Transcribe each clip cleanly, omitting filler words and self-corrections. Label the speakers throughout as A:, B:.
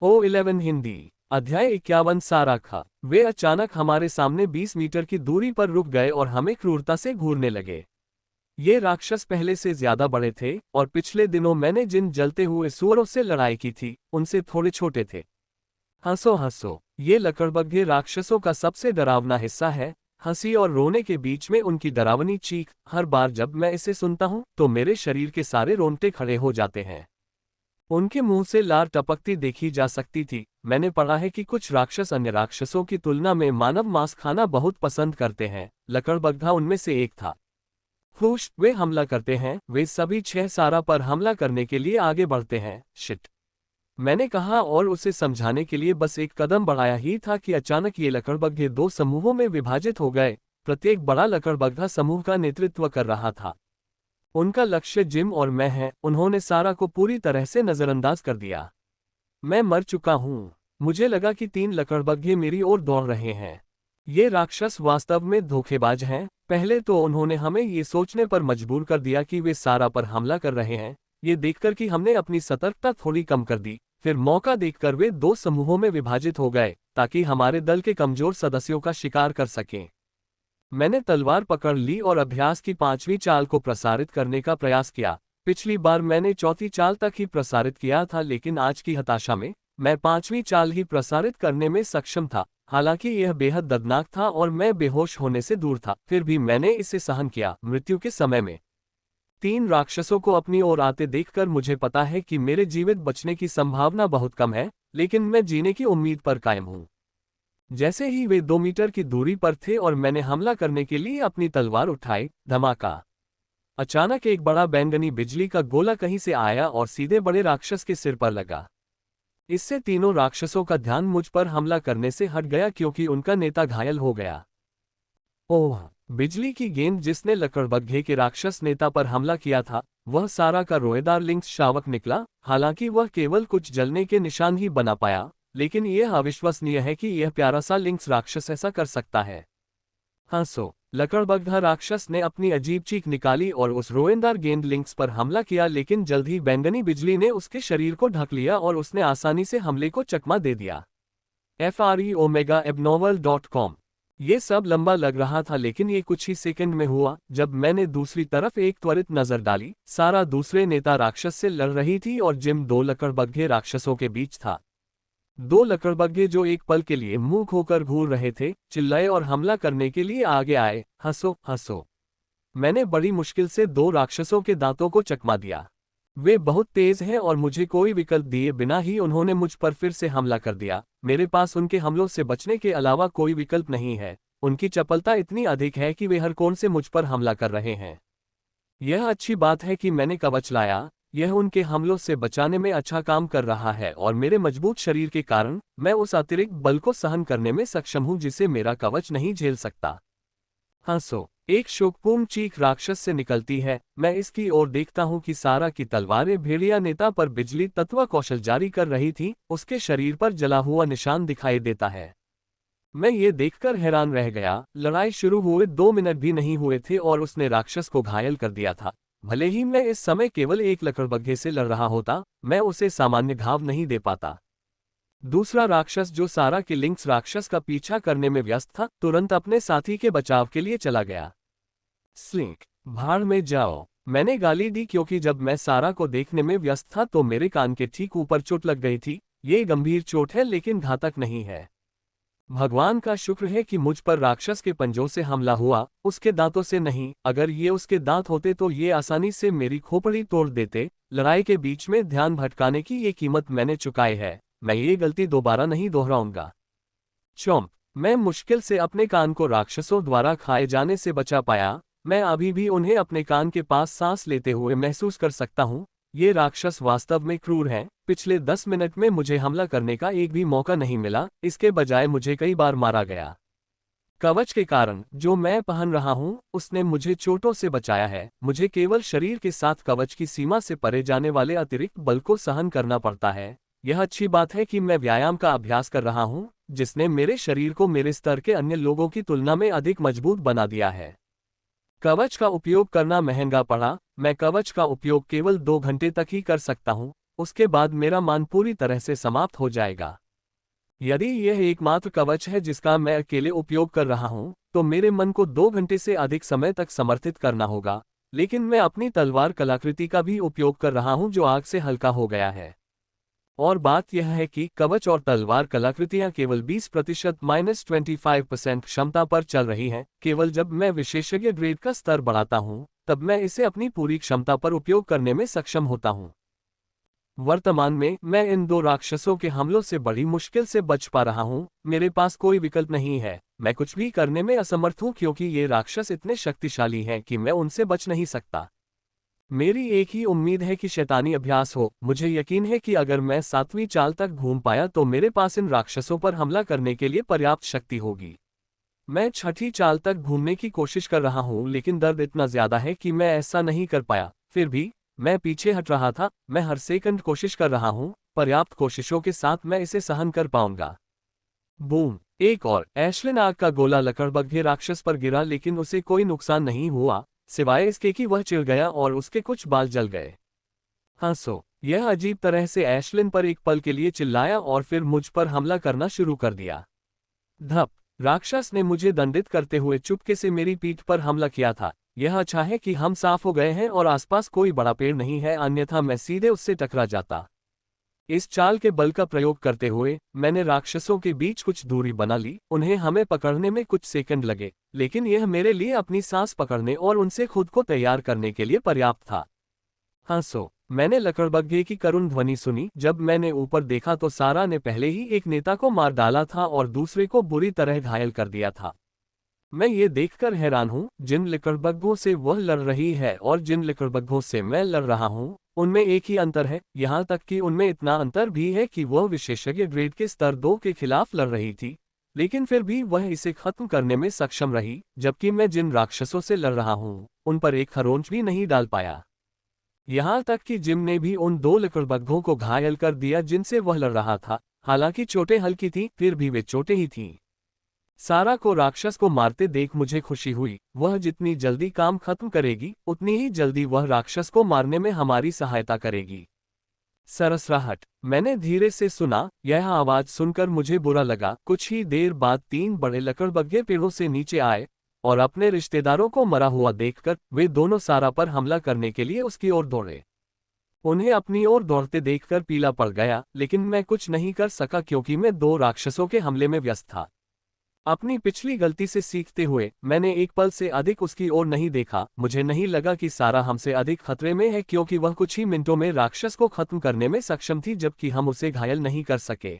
A: O11 Hindi अध्याय 51 सारा खा। वे अचानक हमारे सामने 20 मीटर की दूरी पर रुक गए और हमें क्रूरता से घूरने लगे। ये राक्षस पहले से ज्यादा बड़े थे और पिछले दिनों मैंने जिन जलते हुए सुअरों से लड़ाई की थी उनसे थोड़े छोटे थे। हंसो हंसो, ये लकड़बग्घे राक्षसों का सबसे डरावना हिस्सा है। हंसी और रोने के बीच में उनकी डरावनी चीख, हर बार जब मैं इसे सुनता हूं तो मेरे शरीर के सारे रोंगटे खड़े हो जाते हैं। उनके मुंह से लार टपकती देखी जा सकती थी। मैंने पढ़ा है कि कुछ राक्षस अन्य राक्षसों की तुलना में मानव मांस खाना बहुत पसंद करते हैं। लकड़बग्घा उनमें से एक था। खुश वे हमला करते हैं। वे सभी 6 सारा पर हमला करने के लिए आगे बढ़ते हैं। शिट, मैंने कहा और उसे समझाने के लिए बस एक कदम बढ़ाया ही था कि अचानक ये लकड़बग्घे 2 समूहों में विभाजित हो गए। प्रत्येक बड़ा लकड़बग्घा समूह का नेतृत्व कर रहा था। उनका लक्ष्य जिम और मैं है। उन्होंने सारा को पूरी तरह से नजरअंदाज कर दिया। मैं मर चुका हूं। मुझे लगा कि 3 लकड़बग्घे मेरी ओर दौड़ रहे हैं। ये राक्षस वास्तव में धोखेबाज हैं। पहले तो उन्होंने हमें ये सोचने पर मजबूर कर दिया कि वे सारा पर हमला कर रहे हैं। ये देखकर कि हमने अपनी सतर्कता थोड़ी कम कर दी, फिर मौका देखकर वे 2 समूहों में विभाजित हो गए ताकि हमारे दल के कमजोर सदस्यों का शिकार कर सकें। मैंने तलवार पकड़ ली और अभ्यास की 5वीं चाल को प्रसारित करने का प्रयास किया। पिछली बार मैंने 4थी चाल तक ही प्रसारित किया था, लेकिन आज की हताशा में मैं 5वीं चाल ही प्रसारित करने में सक्षम था। हालांकि यह बेहद दर्दनाक था और मैं बेहोश होने से दूर था, फिर भी मैंने इसे सहन किया। मृत्यु के समय में 3 राक्षसों को अपनी ओर आते देखकर मुझे पता है कि मेरे जीवित बचने की संभावना बहुत कम है, लेकिन मैं जीने की उम्मीद पर कायम हूं। जैसे ही वे 2 मीटर की दूरी पर थे और मैंने हमला करने के लिए अपनी तलवार उठाई, धमाका! अचानक एक बड़ा बैंगनी बिजली का गोला कहीं से आया और सीधे बड़े राक्षस के सिर पर लगा। इससे तीनों राक्षसों का ध्यान मुझ पर हमला करने से हट गया क्योंकि उनका नेता घायल हो गया। ओह! बिजली की गेंद जिसने लकड़बग्घे के राक्षस नेता पर हमला किया था, वह सारा का रोएदार लिंक्स शावक निकला। हालांकि वह केवल कुछ जलने के निशान ही बना पाया, लेकिन यह अविश्वसनीय है कि यह प्यारा सा लिंक्स राक्षस ऐसा कर सकता है। हंसो, लकड़बग्घा राक्षस ने अपनी अजीब चीख निकाली और उस रोएंदार गेंद लिंक्स पर हमला किया, लेकिन जल्द ही बैंगनी बिजली ने उसके शरीर को ढक लिया और उसने आसानी से हमले को चकमा दे दिया। FREOMEGAABNORMAL.com। ये सब लंबा लग रहा था, लेकिन ये कुछ ही सेकंड में हुआ। जब मैंने दूसरी तरफ एक त्वरित नजर डाली, सारा दूसरे नेता राक्षस से लड़ रही थी और जिम 2 लकड़बग्घे राक्षसों के बीच था। 2 लकड़बग्घे जो एक पल के लिए मुंह खोकर घूर रहे थे, चिल्लाए और हमला करने के लिए आगे आए। हंसो हंसो, मैंने बड़ी मुश्किल से 2 राक्षसों के दांतों को चकमा दिया। वे बहुत तेज हैं और मुझे कोई विकल्प दिए बिना ही उन्होंने मुझ पर फिर से हमला कर दिया। मेरे पास उनके हमलों से बचने के अलावा कोई विकल्प नहीं है। उनकी चपलता इतनी अधिक है कि वे हर कोण से मुझ पर हमला कर रहे हैं। यह अच्छी बात है कि मैंने कवच लाया। यह उनके हमलों से बचाने में अच्छा काम कर रहा है और मेरे मजबूत शरीर के कारण मैं उस अतिरिक्त बल को सहन करने में सक्षम हूं जिसे मेरा कवच नहीं झेल सकता। हंसो, एक शोकपूर्ण चीख राक्षस से निकलती है। मैं इसकी ओर देखता हूं कि सारा की तलवारें भेड़िया नेता पर बिजली तत्व कौशल जारी कर रही थी। उसके शरीर पर जला हुआ निशान दिखाई देता है। मैं ये देखकर हैरान रह गया। लड़ाई शुरू हुए 2 मिनट भी नहीं हुए थे और उसने राक्षस को घायल कर दिया था। भले ही मैं इस समय केवल एक लकड़बग्घे से लड़ रहा होता, मैं उसे सामान्य घाव नहीं दे पाता। दूसरा राक्षस जो सारा के लिंक्स राक्षस का पीछा करने में व्यस्त था, तुरंत अपने साथी के बचाव के लिए चला गया। स्लिंक, भाड़ में जाओ, मैंने गाली दी क्योंकि जब मैं सारा को देखने में व्यस्त था तो मेरे कान के ठीक ऊपर चोट लग गई थी। ये गंभीर चोट है लेकिन घातक नहीं है। भगवान का शुक्र है कि मुझ पर राक्षस के पंजों से हमला हुआ, उसके दांतों से नहीं। अगर ये उसके दांत होते तो ये आसानी से मेरी खोपड़ी तोड़ देते। लड़ाई के बीच में ध्यान भटकाने की ये कीमत मैंने चुकाई है। मैं ये गलती दोबारा नहीं दोहराऊंगा। चौंप, मैं मुश्किल से अपने कान को राक्षसों द्वारा खाए जाने से बचा पाया। मैं अभी भी उन्हें अपने कान के पास सांस लेते हुए महसूस कर सकता हूँ। ये राक्षस वास्तव में क्रूर हैं। पिछले 10 मिनट में मुझे हमला करने का एक भी मौका नहीं मिला, इसके बजाय मुझे कई बार मारा गया। कवच के कारण जो मैं पहन रहा हूँ उसने मुझे चोटों से बचाया है। मुझे केवल शरीर के साथ कवच की सीमा से परे जाने वाले अतिरिक्त बल को सहन करना पड़ता है। यह अच्छी बात है कि मैं व्यायाम का अभ्यास कर रहा हूँ, जिसने मेरे शरीर को मेरे स्तर के अन्य लोगों की तुलना में अधिक मजबूत बना दिया है। कवच का उपयोग करना महंगा पड़ा। मैं कवच का उपयोग केवल 2 घंटे तक ही कर सकता हूँ। उसके बाद मेरा मन पूरी तरह से समाप्त हो जाएगा। यदि यह एकमात्र कवच है जिसका मैं अकेले उपयोग कर रहा हूं, तो मेरे मन को 2 घंटे से अधिक समय तक समर्थित करना होगा, लेकिन मैं अपनी तलवार कलाकृति का भी उपयोग कर रहा हूं जो आग से हल्का हो गया है। और बात यह है कि कवच और तलवार कलाकृतियां केवल 20% -25% क्षमता पर चल रही हैं। केवल जब मैं विशेषज्ञ ग्रेड का स्तर बढ़ाता हूं, तब मैं इसे अपनी पूरी क्षमता पर उपयोग करने में सक्षम होता हूं। वर्तमान में मैं इन दो राक्षसों के हमलों से बड़ी मुश्किल से बच पा रहा हूं। मेरे पास कोई विकल्प नहीं है, मैं कुछ भी करने में असमर्थ हूं क्योंकि ये राक्षस इतने शक्तिशाली हैं कि मैं उनसे बच नहीं सकता। मेरी एक ही उम्मीद है कि शैतानी अभ्यास हो। मुझे यकीन है कि अगर मैं 7वीं चाल तक घूम पाया तो मेरे पास इन राक्षसों पर हमला करने के लिए पर्याप्त शक्ति होगी। मैं 6ठी चाल तक घूमने की कोशिश कर रहा हूं, लेकिन दर्द इतना ज्यादा है कि मैं ऐसा नहीं कर पाया। फिर भी मैं पीछे हट रहा था। मैं हर सेकंड कोशिश कर रहा हूं। पर्याप्त कोशिशों के साथ मैं इसे सहन कर पाऊंगा। बूम! एक और एशलिन आग का गोला लकड़बग्घे राक्षस पर गिरा, लेकिन उसे कोई नुकसान नहीं हुआ, सिवाय इसके कि वह चिढ़ गया और उसके कुछ बाल जल गए। हंसो! यह अजीब तरह से एशलिन पर एक पल के लिए चिल्लाया और फिर मुझ पर हमला करना शुरू कर दिया। धप! राक्षस ने मुझे दंडित करते हुए चुपके से मेरी पीठ पर हमला किया था। यह अच्छा है कि हम साफ हो गए हैं और आसपास कोई बड़ा पेड़ नहीं है, अन्यथा मैं सीधे उससे टकरा जाता। इस चाल के बल का प्रयोग करते हुए मैंने राक्षसों के बीच कुछ दूरी बना ली। उन्हें हमें पकड़ने में कुछ सेकंड लगे, लेकिन यह मेरे लिए अपनी सांस पकड़ने और उनसे खुद को तैयार करने के लिए पर्याप्त था। हंसो! मैंने लकड़बग्घे की करुण ध्वनि सुनी। जब मैंने ऊपर देखा तो सारा ने पहले ही एक नेता को मार डाला था और दूसरे को बुरी तरह घायल कर दिया था। मैं ये देखकर हैरान हूँ, जिन लकड़बग्घों से वह लड़ रही है और जिन लकड़बग्घों से मैं लड़ रहा हूँ, उनमें एक ही अंतर है। यहाँ तक कि उनमें इतना अंतर भी है कि वह विशेषज्ञ ग्रेड के स्तर 2 के खिलाफ लड़ रही थी, लेकिन फिर भी वह इसे खत्म करने में सक्षम रही, जबकि मैं जिन राक्षसों से लड़ रहा हूँ, उन पर एक खरोंच भी नहीं डाल पाया। यहाँ तक कि जिम ने भी उन 2 लकड़बग्घों को घायल कर दिया जिनसे वह लड़ रहा था। हालांकि चोटें हल्की थीं, फिर भी वे चोटें ही थीं। सारा को राक्षस को मारते देख मुझे खुशी हुई। वह जितनी जल्दी काम खत्म करेगी, उतनी ही जल्दी वह राक्षस को मारने में हमारी सहायता करेगी। सरसराहट! मैंने धीरे से सुना। यह आवाज सुनकर मुझे बुरा लगा। कुछ ही देर बाद 3 बड़े लकड़बग्घे पेड़ों से नीचे आए और अपने रिश्तेदारों को मरा हुआ देखकर वे दोनों सारा पर हमला करने के लिए उसकी ओर दौड़े। उन्हें अपनी ओर दौड़ते देखकर पीला पड़ गया, लेकिन मैं कुछ नहीं कर सका क्योंकि मैं 2 राक्षसों के हमले में व्यस्त था। अपनी पिछली गलती से सीखते हुए मैंने एक पल से अधिक उसकी ओर नहीं देखा। मुझे नहीं लगा कि सारा हमसे अधिक खतरे में है क्योंकि वह कुछ ही मिनटों में राक्षस को खत्म करने में सक्षम थी, जबकि हम उसे घायल नहीं कर सके।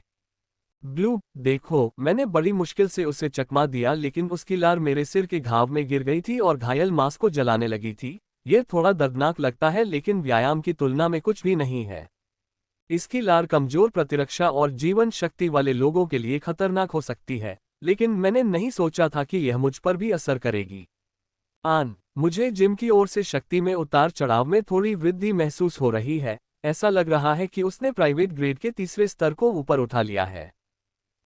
A: ब्लू, देखो! मैंने बड़ी मुश्किल से उसे चकमा दिया, लेकिन उसकी लार मेरे सिर के घाव में गिर गई थी और घायल मांस को जलाने लगी थी। यह थोड़ा दर्दनाक लगता है, लेकिन व्यायाम की तुलना में कुछ भी नहीं है। इसकी लार कमजोर प्रतिरक्षा और जीवन शक्ति वाले लोगों के लिए खतरनाक हो सकती है, लेकिन मैंने नहीं सोचा था कि यह मुझ पर भी असर करेगी। मुझे जिम की ओर से शक्ति में उतार चढ़ाव में थोड़ी वृद्धि महसूस हो रही है। ऐसा लग रहा है कि उसने प्राइवेट ग्रेड के तीसरे स्तर को ऊपर उठा लिया है।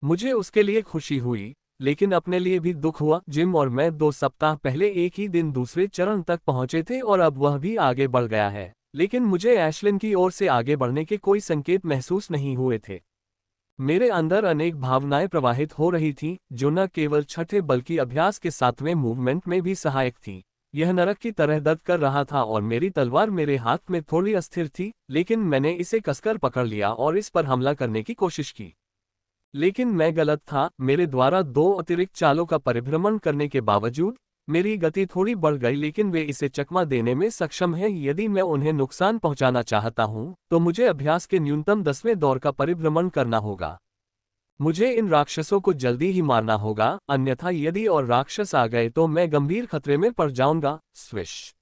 A: मुझे उसके लिए खुशी हुई, लेकिन अपने लिए भी दुख हुआ। जिम और मैं 2 सप्ताह पहले एक ही दिन दूसरे चरण तक पहुंचे थे और अब वह भी आगे बढ़ गया है, लेकिन मुझे एशलिन की ओर से आगे बढ़ने के कोई संकेत महसूस नहीं हुए थे। मेरे अंदर अनेक भावनाएं प्रवाहित हो रही थीं, जो न केवल छठे बल्कि अभ्यास के 7वें मूवमेंट में भी सहायक थीं। यह नरक की तरह दर्द कर रहा था और मेरी तलवार मेरे हाथ में थोड़ी अस्थिर थी, लेकिन मैंने इसे कसकर पकड़ लिया और इस पर हमला करने की कोशिश की। लेकिन मैं गलत था। मेरे द्वारा 2 अतिरिक्त चालों का परिभ्रमण करने के बावजूद मेरी गति थोड़ी बढ़ गई, लेकिन वे इसे चकमा देने में सक्षम हैं। यदि मैं उन्हें नुकसान पहुंचाना चाहता हूं, तो मुझे अभ्यास के न्यूनतम 10वें दौर का परिभ्रमण करना होगा। मुझे इन राक्षसों को जल्दी ही मारना होगा, अन्यथा यदि और राक्षस आ गए तो मैं गंभीर खतरे में पड़ जाऊंगा। स्विश!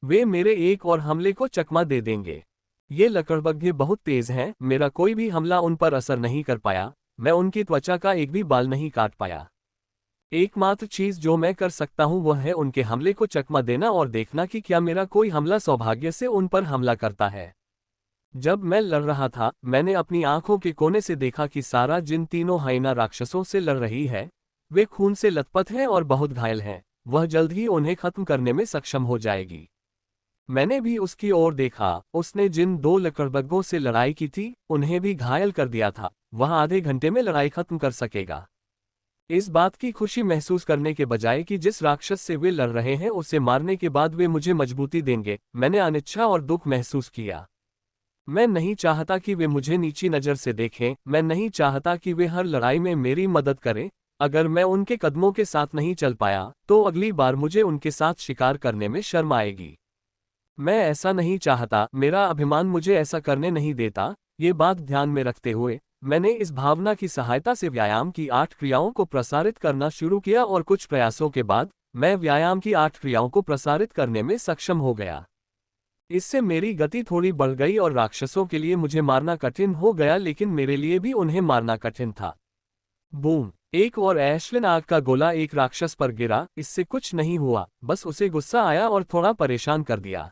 A: वे मेरे एक और हमले को चकमा दे देंगे। ये लकड़बग्घे बहुत तेज हैं। मेरा कोई भी हमला उन पर असर नहीं कर पाया। मैं उनकी त्वचा का एक भी बाल नहीं काट पाया। एकमात्र चीज जो मैं कर सकता हूं वह है उनके हमले को चकमा देना और देखना कि क्या मेरा कोई हमला सौभाग्य से उन पर हमला करता है। जब मैं लड़ रहा था, मैंने अपनी आंखों के कोने से देखा कि सारा जिन तीनों हाइना राक्षसों से लड़ रही है, वे खून से लथपथ हैं और बहुत घायल हैं। वह जल्द ही उन्हें खत्म करने में सक्षम हो जाएगी। मैंने भी उसकी ओर देखा। उसने जिन 2 लकड़बग्घों से लड़ाई की थी उन्हें भी घायल कर दिया था। वह आधे घंटे में लड़ाई खत्म कर सकेगा। इस बात की खुशी महसूस करने के बजाय कि जिस राक्षस से वे लड़ रहे हैं उसे मारने के बाद वे मुझे मजबूती देंगे, मैंने अनिच्छा और दुख महसूस किया। मैं नहीं चाहता कि वे मुझे नीची नज़र से देखें, मैं नहीं चाहता कि वे हर लड़ाई में मेरी मदद करें। अगर मैं उनके कदमों के साथ नहीं चल पाया तो अगली बार मुझे उनके साथ शिकार करने में शर्म आएगी। मैं ऐसा नहीं चाहता, मेरा अभिमान मुझे ऐसा करने नहीं देता। ये बात ध्यान में रखते हुए मैंने इस भावना की सहायता से व्यायाम की 8 क्रियाओं को प्रसारित करना शुरू किया और कुछ प्रयासों के बाद मैं व्यायाम की 8 क्रियाओं को प्रसारित करने में सक्षम हो गया। इससे मेरी गति थोड़ी बढ़ गई और राक्षसों के लिए मुझे मारना कठिन हो गया, लेकिन मेरे लिए भी उन्हें मारना कठिन था। बूम! एक और एशलिन आग का गोला एक राक्षस पर गिरा। इससे कुछ नहीं हुआ, बस उसे गुस्सा आया और थोड़ा परेशान कर दिया।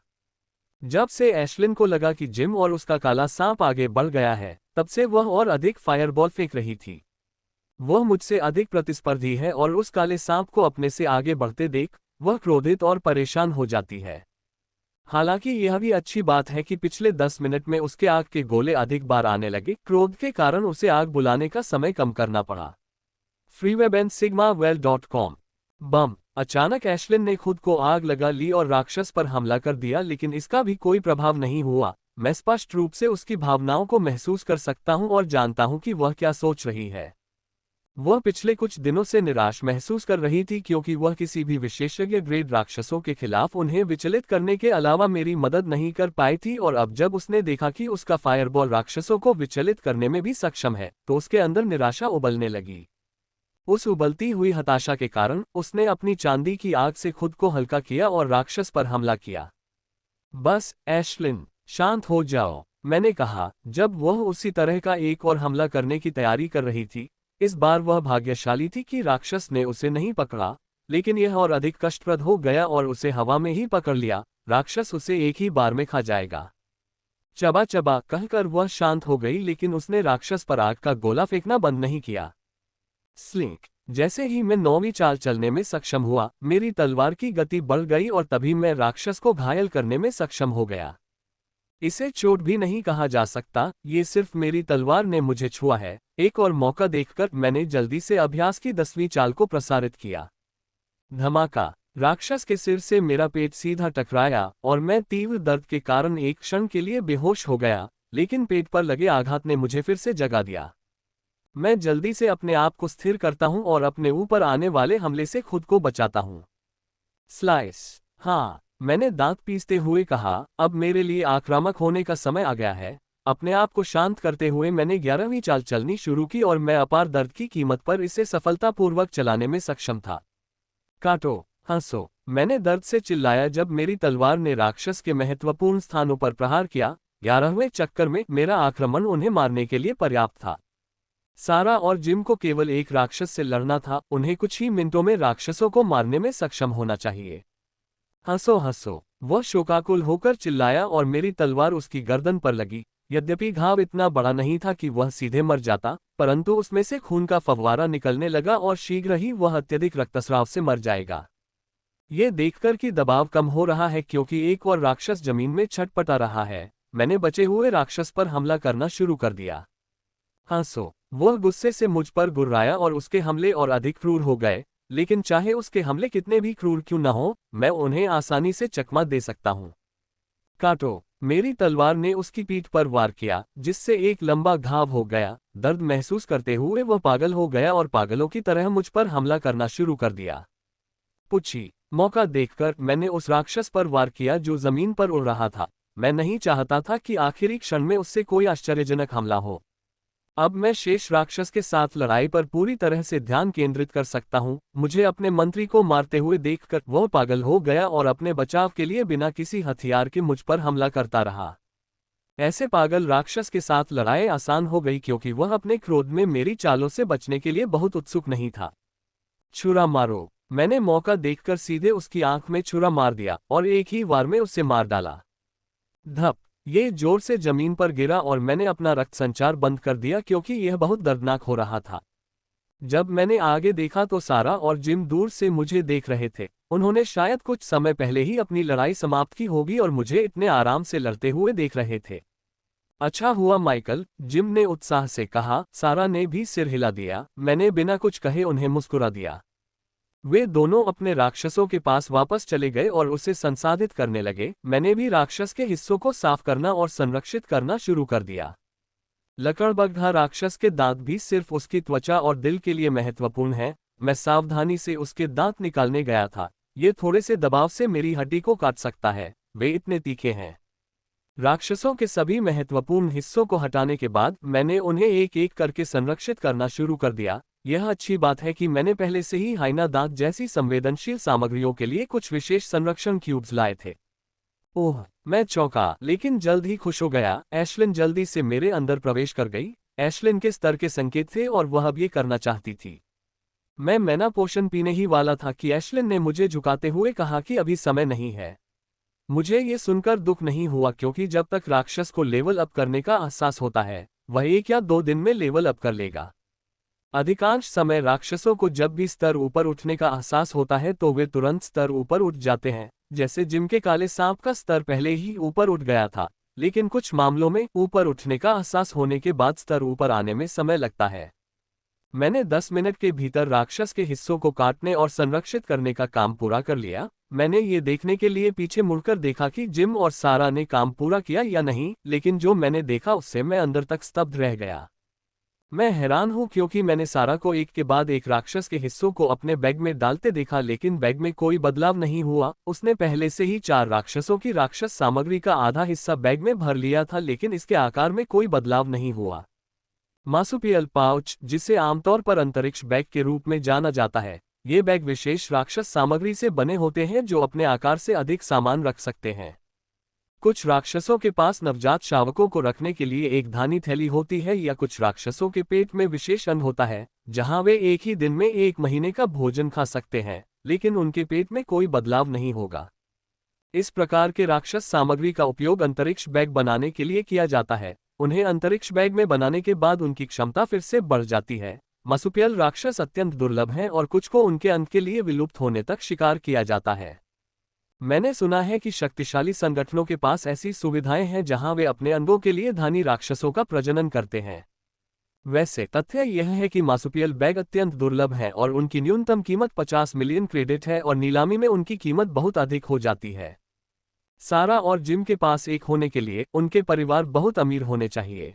A: जब से एशलिन को लगा कि जिम और उसका काला सांप आगे बढ़ गया है, तब से वह और अधिक फायरबॉल फेंक रही थी। वह मुझसे अधिक प्रतिस्पर्धी है और उस काले सांप को अपने से आगे बढ़ते देख वह क्रोधित और परेशान हो जाती है। हालांकि यह भी अच्छी बात है कि पिछले 10 मिनट में उसके आग के गोले अधिक बार आने लगे। क्रोध के कारण उसे आग बुलाने का समय कम करना पड़ा। freewebandsigmawell.com। बम! अचानक एशलिन ने खुद को आग लगा ली और राक्षस पर हमला कर दिया, लेकिन इसका भी कोई प्रभाव नहीं हुआ। मैं स्पष्ट रूप से उसकी भावनाओं को महसूस कर सकता हूं और जानता हूं कि वह क्या सोच रही है। वह पिछले कुछ दिनों से निराश महसूस कर रही थी क्योंकि वह किसी भी विशेषज्ञ ग्रेड राक्षसों के खिलाफ उन्हें विचलित करने के अलावा मेरी मदद नहीं कर पाई थी, और अब जब उसने देखा कि उसका फायरबॉल राक्षसों को विचलित करने में भी सक्षम है तो उसके अंदर निराशा उबलने लगी। उस उबलती हुई हताशा के कारण उसने अपनी चांदी की आग से खुद को हल्का किया और राक्षस पर हमला किया। बस एशलिन, शांत हो जाओ, मैंने कहा जब वह उसी तरह का एक और हमला करने की तैयारी कर रही थी। इस बार वह भाग्यशाली थी कि राक्षस ने उसे नहीं पकड़ा, लेकिन यह और अधिक कष्टप्रद हो गया और उसे हवा में ही पकड़ लिया। राक्षस उसे एक ही बार में खा जाएगा। चबा चबा कहकर वह शांत हो गई, लेकिन उसने राक्षस पर आग का गोला फेंकना बंद नहीं किया। स्लिंक! जैसे ही मैं 9वीं चाल चलने में सक्षम हुआ, मेरी तलवार की गति बढ़ गई और तभी मैं राक्षस को घायल करने में सक्षम हो गया। इसे चोट भी नहीं कहा जा सकता, ये सिर्फ मेरी तलवार ने मुझे छुआ है। एक और मौका देखकर मैंने जल्दी से अभ्यास की 10वीं चाल को प्रसारित किया। धमाका! राक्षस के सिर से मेरा पेट सीधा टकराया और मैं तीव्र दर्द के कारण एक क्षण के लिए बेहोश हो गया, लेकिन पेट पर लगे आघात ने मुझे फिर से जगा दिया। मैं जल्दी से अपने आप को स्थिर करता हूं और अपने ऊपर आने वाले हमले से खुद को बचाता हूं। स्लाइस! हाँ, मैंने दांत पीसते हुए कहा, अब मेरे लिए आक्रामक होने का समय आ गया है। अपने आप को शांत करते हुए मैंने 11वीं चाल चलनी शुरू की और मैं अपार दर्द की कीमत पर इसे सफलतापूर्वक चलाने में सक्षम था। काटो, हंसो, मैंने दर्द से चिल्लाया जब मेरी तलवार ने राक्षस के महत्वपूर्ण स्थानों पर प्रहार किया। 11वें चक्कर में मेरा आक्रमण उन्हें मारने के लिए पर्याप्त था। सारा और जिम को केवल एक राक्षस से लड़ना था, उन्हें कुछ ही मिनटों में राक्षसों को मारने में सक्षम होना चाहिए। हंसो हंसो, वह शोकाकुल होकर चिल्लाया और मेरी तलवार उसकी गर्दन पर लगी। यद्यपि घाव इतना बड़ा नहीं था कि वह सीधे मर जाता, परंतु उसमें से खून का फव्वारा निकलने लगा और शीघ्र ही वह अत्यधिक रक्तस्राव से मर जाएगा। ये देखकर कि दबाव कम हो रहा है क्योंकि एक और राक्षस जमीन में छटपटा रहा है, मैंने बचे हुए राक्षस पर हमला करना शुरू कर दिया। हंसो, वह गुस्से से मुझ पर गुर्राया और उसके हमले और अधिक क्रूर हो गए, लेकिन चाहे उसके हमले कितने भी क्रूर क्यों न हो, मैं उन्हें आसानी से चकमा दे सकता हूं। काटो, मेरी तलवार ने उसकी पीठ पर वार किया, जिससे एक लंबा घाव हो गया। दर्द महसूस करते हुए वह पागल हो गया और पागलों की तरह मुझ पर हमला करना शुरू कर दिया। पुच्छी! मौका देखकर मैंने उस राक्षस पर वार किया जो जमीन पर उड़ रहा था। मैं नहीं चाहता था कि आखिरी क्षण में उससे कोई आश्चर्यजनक हमला हो। अब मैं शेष राक्षस के साथ लड़ाई पर पूरी तरह से ध्यान केंद्रित कर सकता हूं। मुझे अपने मंत्री को मारते हुए देखकर वह पागल हो गया और अपने बचाव के लिए बिना किसी हथियार के मुझ पर हमला करता रहा। ऐसे पागल राक्षस के साथ लड़ाई आसान हो गई क्योंकि वह अपने क्रोध में मेरी चालों से बचने के लिए बहुत उत्सुक नहीं था। छुरा मारो! मैंने मौका देखकर सीधे उसकी आंख में छुरा मार दिया और एक ही वार में उसे मार डाला। धप! ये जोर से जमीन पर गिरा और मैंने अपना रक्त संचार बंद कर दिया क्योंकि यह बहुत दर्दनाक हो रहा था। जब मैंने आगे देखा तो सारा और जिम दूर से मुझे देख रहे थे। उन्होंने शायद कुछ समय पहले ही अपनी लड़ाई समाप्त की होगी और मुझे इतने आराम से लड़ते हुए देख रहे थे। अच्छा हुआ माइकल, जिम ने उत्साह से कहा। सारा ने भी सिर हिला दिया। मैंने बिना कुछ कहे उन्हें मुस्कुरा दिया। वे दोनों अपने राक्षसों के पास वापस चले गए और उसे संसाधित करने लगे। मैंने भी राक्षस के हिस्सों को साफ करना और संरक्षित करना शुरू कर दिया। लकड़बग्घा राक्षस के दांत भी सिर्फ उसकी त्वचा और दिल के लिए महत्वपूर्ण हैं। मैं सावधानी से उसके दांत निकालने गया था। ये थोड़े से दबाव से मेरी हड्डी को काट सकता है, वे इतने तीखे हैं। राक्षसों के सभी महत्वपूर्ण हिस्सों को हटाने के बाद मैंने उन्हें एक एक करके संरक्षित करना शुरू कर दिया। यह अच्छी बात है कि मैंने पहले से ही हाइना दांत जैसी संवेदनशील सामग्रियों के लिए कुछ विशेष संरक्षण क्यूब्स लाए थे। ओह, मैं चौंका, लेकिन जल्द ही खुश हो गया। एशलिन जल्दी से मेरे अंदर प्रवेश कर गई। एशलिन के स्तर के संकेत थे और वह अब ये करना चाहती थी। मैं मैना पोशन पीने ही वाला था कि एशलिन ने मुझे झुकाते हुए कहा कि अभी समय नहीं है। मुझे ये सुनकर दुख नहीं हुआ क्योंकि जब तक राक्षस को लेवल अप करने का एहसास होता है, वह 1 या 2 दिन में लेवल अप कर लेगा। अधिकांश समय राक्षसों को जब भी स्तर ऊपर उठने का एहसास होता है तो वे तुरंत स्तर ऊपर उठ जाते हैं, जैसे जिम के काले सांप का स्तर पहले ही ऊपर उठ गया था। लेकिन कुछ मामलों में ऊपर उठने का एहसास होने के बाद स्तर ऊपर आने में समय लगता है। मैंने 10 मिनट के भीतर राक्षस के हिस्सों को काटने और संरक्षित करने का काम पूरा कर लिया। मैंने ये देखने के लिए पीछे मुड़कर देखा कि जिम और सारा ने काम पूरा किया या नहीं, लेकिन जो मैंने देखा उससे मैं अंदर तक स्तब्ध रह गया। मैं हैरान हूं क्योंकि मैंने सारा को एक के बाद एक राक्षस के हिस्सों को अपने बैग में डालते देखा, लेकिन बैग में कोई बदलाव नहीं हुआ। उसने पहले से ही 4 राक्षसों की राक्षस सामग्री का आधा हिस्सा बैग में भर लिया था, लेकिन इसके आकार में कोई बदलाव नहीं हुआ। मार्सुपियल पाउच, जिसे आमतौर पर अंतरिक्ष बैग के रूप में जाना जाता है, ये बैग विशेष राक्षस सामग्री से बने होते हैं जो अपने आकार से अधिक सामान रख सकते हैं। कुछ राक्षसों के पास नवजात शावकों को रखने के लिए एक धानी थैली होती है या कुछ राक्षसों के पेट में विशेष अन्न होता है जहां वे एक ही दिन में 1 महीने का भोजन खा सकते हैं, लेकिन उनके पेट में कोई बदलाव नहीं होगा। इस प्रकार के राक्षस सामग्री का उपयोग अंतरिक्ष बैग बनाने के लिए किया जाता है। उन्हें अंतरिक्ष बैग में बनाने के बाद उनकी क्षमता फिर से बढ़ जाती है। मार्सुपियल राक्षस अत्यंत दुर्लभ हैं और कुछ को उनके अंत के लिए विलुप्त होने तक शिकार किया जाता है। मैंने सुना है कि शक्तिशाली संगठनों के पास ऐसी सुविधाएं हैं जहां वे अपने अंगों के लिए धानी राक्षसों का प्रजनन करते हैं। वैसे तथ्य यह है कि मार्सुपियल बैग अत्यंत दुर्लभ हैं और उनकी न्यूनतम कीमत 50 मिलियन क्रेडिट है और नीलामी में उनकी कीमत बहुत अधिक हो जाती है। सारा और जिम के पास एक होने के लिए उनके परिवार बहुत अमीर होने चाहिए।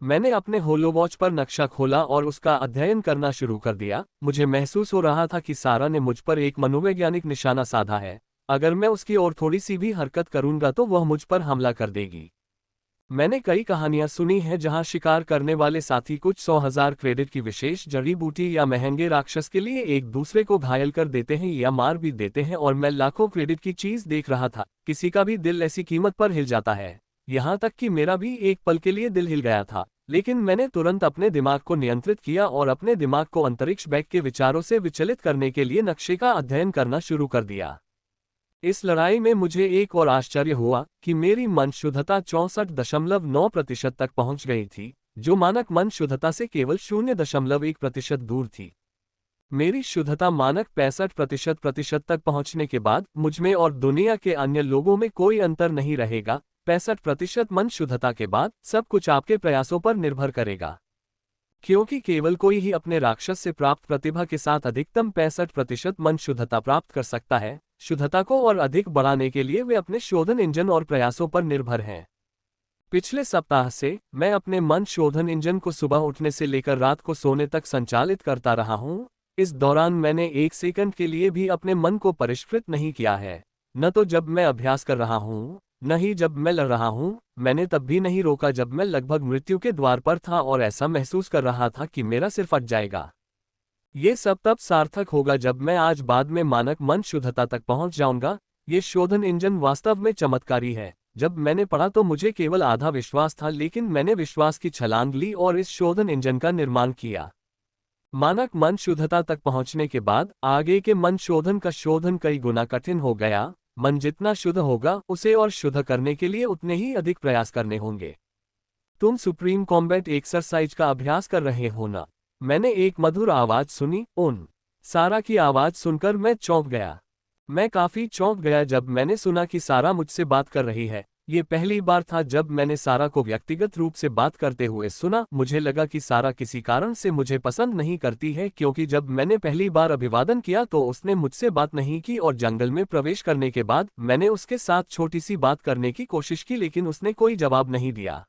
A: मैंने अपने होलोवॉच पर नक्शा खोला और उसका अध्ययन करना शुरू कर दिया। मुझे महसूस हो रहा था कि सारा ने मुझ पर एक मनोवैज्ञानिक निशाना साधा है। अगर मैं उसकी ओर थोड़ी सी भी हरकत करूंगा तो वह मुझ पर हमला कर देगी। मैंने कई कहानियां सुनी हैं जहां शिकार करने वाले साथी कुछ 100,000 क्रेडिट की विशेष जड़ी बूटी या महंगे राक्षस के लिए एक दूसरे को घायल कर देते हैं या मार भी देते हैं, और मैं लाखों क्रेडिट की चीज देख रहा था। किसी का भी दिल ऐसी कीमत पर हिल जाता है, यहां तक कि मेरा भी एक पल के लिए दिल हिल गया था। लेकिन मैंने तुरंत अपने दिमाग को नियंत्रित किया और अपने दिमाग को अंतरिक्ष बैग के विचारों से विचलित करने के लिए नक्शे का अध्ययन करना शुरू कर दिया। इस लड़ाई में मुझे एक और आश्चर्य हुआ कि मेरी मन शुद्धता 64.9% तक पहुंच गई थी, जो मानक मन शुद्धता से केवल 0.1% दूर थी। मेरी शुद्धता मानक 65% तक पहुंचने के बाद मुझमें और दुनिया के अन्य लोगों में कोई अंतर नहीं रहेगा। 65% मन शुद्धता के बाद सब कुछ आपके प्रयासों पर निर्भर करेगा, क्योंकि केवल कोई ही अपने राक्षस से प्राप्त प्रतिभा के साथ अधिकतम 65% मन शुद्धता प्राप्त कर सकता है। शुद्धता को और अधिक बढ़ाने के लिए वे अपने शोधन इंजन और प्रयासों पर निर्भर हैं। पिछले सप्ताह से मैं अपने मन शोधन इंजन को सुबह उठने से लेकर रात को सोने तक संचालित करता रहा हूं। इस दौरान मैंने 1 सेकंड के लिए भी अपने मन को परिष्कृत नहीं किया है, न तो जब मैं अभ्यास कर रहा हूं, न ही जब मैं लड़ रहा हूं। मैंने तब भी नहीं रोका जब मैं लगभग मृत्यु के द्वार पर था और ऐसा महसूस कर रहा था कि मेरा सिर फट जाएगा। ये सब तब सार्थक होगा जब मैं आज बाद में मानक मन शुद्धता तक पहुंच जाऊंगा। ये शोधन इंजन वास्तव में चमत्कारी है। जब मैंने पढ़ा तो मुझे केवल आधा विश्वास था, लेकिन मैंने विश्वास की छलांग ली और इस शोधन इंजन का निर्माण किया। मानक मन शुद्धता तक पहुंचने के बाद आगे के मन शोधन का शोधन कई गुना कठिन हो गया। मन जितना शुद्ध होगा, उसे और शुद्ध करने के लिए उतने ही अधिक प्रयास करने होंगे। तुम सुप्रीम कॉम्बैट एक्सरसाइज का अभ्यास कर रहे हो ना? मैंने एक मधुर आवाज सुनी, उन। सारा की आवाज सुनकर मैं चौंक गया। मैं काफी चौंक गया जब मैंने सुना कि सारा मुझसे बात कर रही है। ये पहली बार था जब मैंने सारा को व्यक्तिगत रूप से बात करते हुए सुना। मुझे लगा कि सारा किसी कारण से मुझे पसंद नहीं करती है, क्योंकि जब मैंने पहली बार अभिवादन किया तो उसने मुझसे बात नहीं की और जंगल में प्रवेश करने के बाद मैंने उसके साथ छोटी सी बात करने की कोशिश की, लेकिन उसने कोई जवाब नहीं दिया।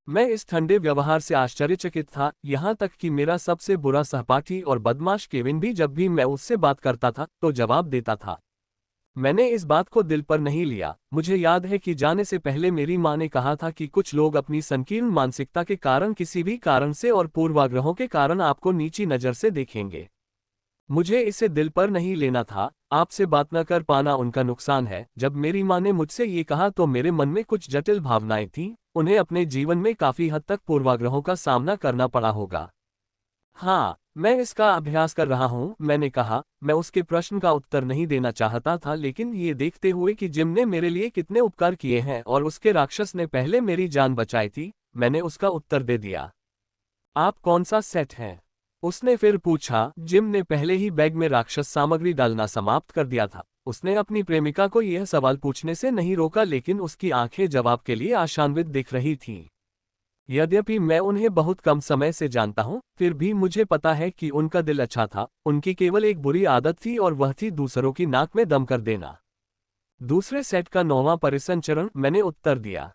A: मैं इस ठंडे व्यवहार से आश्चर्यचकित था, यहाँ तक कि मेरा सबसे बुरा सहपाठी और बदमाश केविन भी जब भी मैं उससे बात करता था तो जवाब देता था। मैंने इस बात को दिल पर नहीं लिया। मुझे याद है कि जाने से पहले मेरी माँ ने कहा था कि कुछ लोग अपनी संकीर्ण मानसिकता के कारण, किसी भी कारण से और पूर्वाग्रहों के कारण आपको नीची नज़र से देखेंगे। मुझे इसे दिल पर नहीं लेना था। आपसे बात न कर पाना उनका नुकसान है। जब मेरी माँ ने मुझसे ये कहा तो मेरे मन में कुछ जटिल भावनाएं थीं। उन्हें अपने जीवन में काफी हद तक पूर्वाग्रहों का सामना करना पड़ा होगा। हाँ, मैं इसका अभ्यास कर रहा हूँ, मैंने कहा। मैं उसके प्रश्न का उत्तर नहीं देना चाहता था, लेकिन ये देखते हुए कि जिम ने मेरे लिए कितने उपकार किए हैं और उसके राक्षस ने पहले मेरी जान बचाई थी, मैंने उसका उत्तर दे दिया। आप कौन सा सेट हैं? उसने फिर पूछा। जिम ने पहले ही बैग में राक्षस सामग्री डालना समाप्त कर दिया था। उसने अपनी प्रेमिका को यह सवाल पूछने से नहीं रोका, लेकिन उसकी आंखें जवाब के लिए आशान्वित दिख रही थीं। यद्यपि मैं उन्हें बहुत कम समय से जानता हूं, फिर भी मुझे पता है कि उनका दिल अच्छा था। उनकी केवल एक बुरी आदत थी और वह थी दूसरों की नाक में दम कर देना। दूसरे सेट का 9वां परिसंचरण, मैंने उत्तर दिया।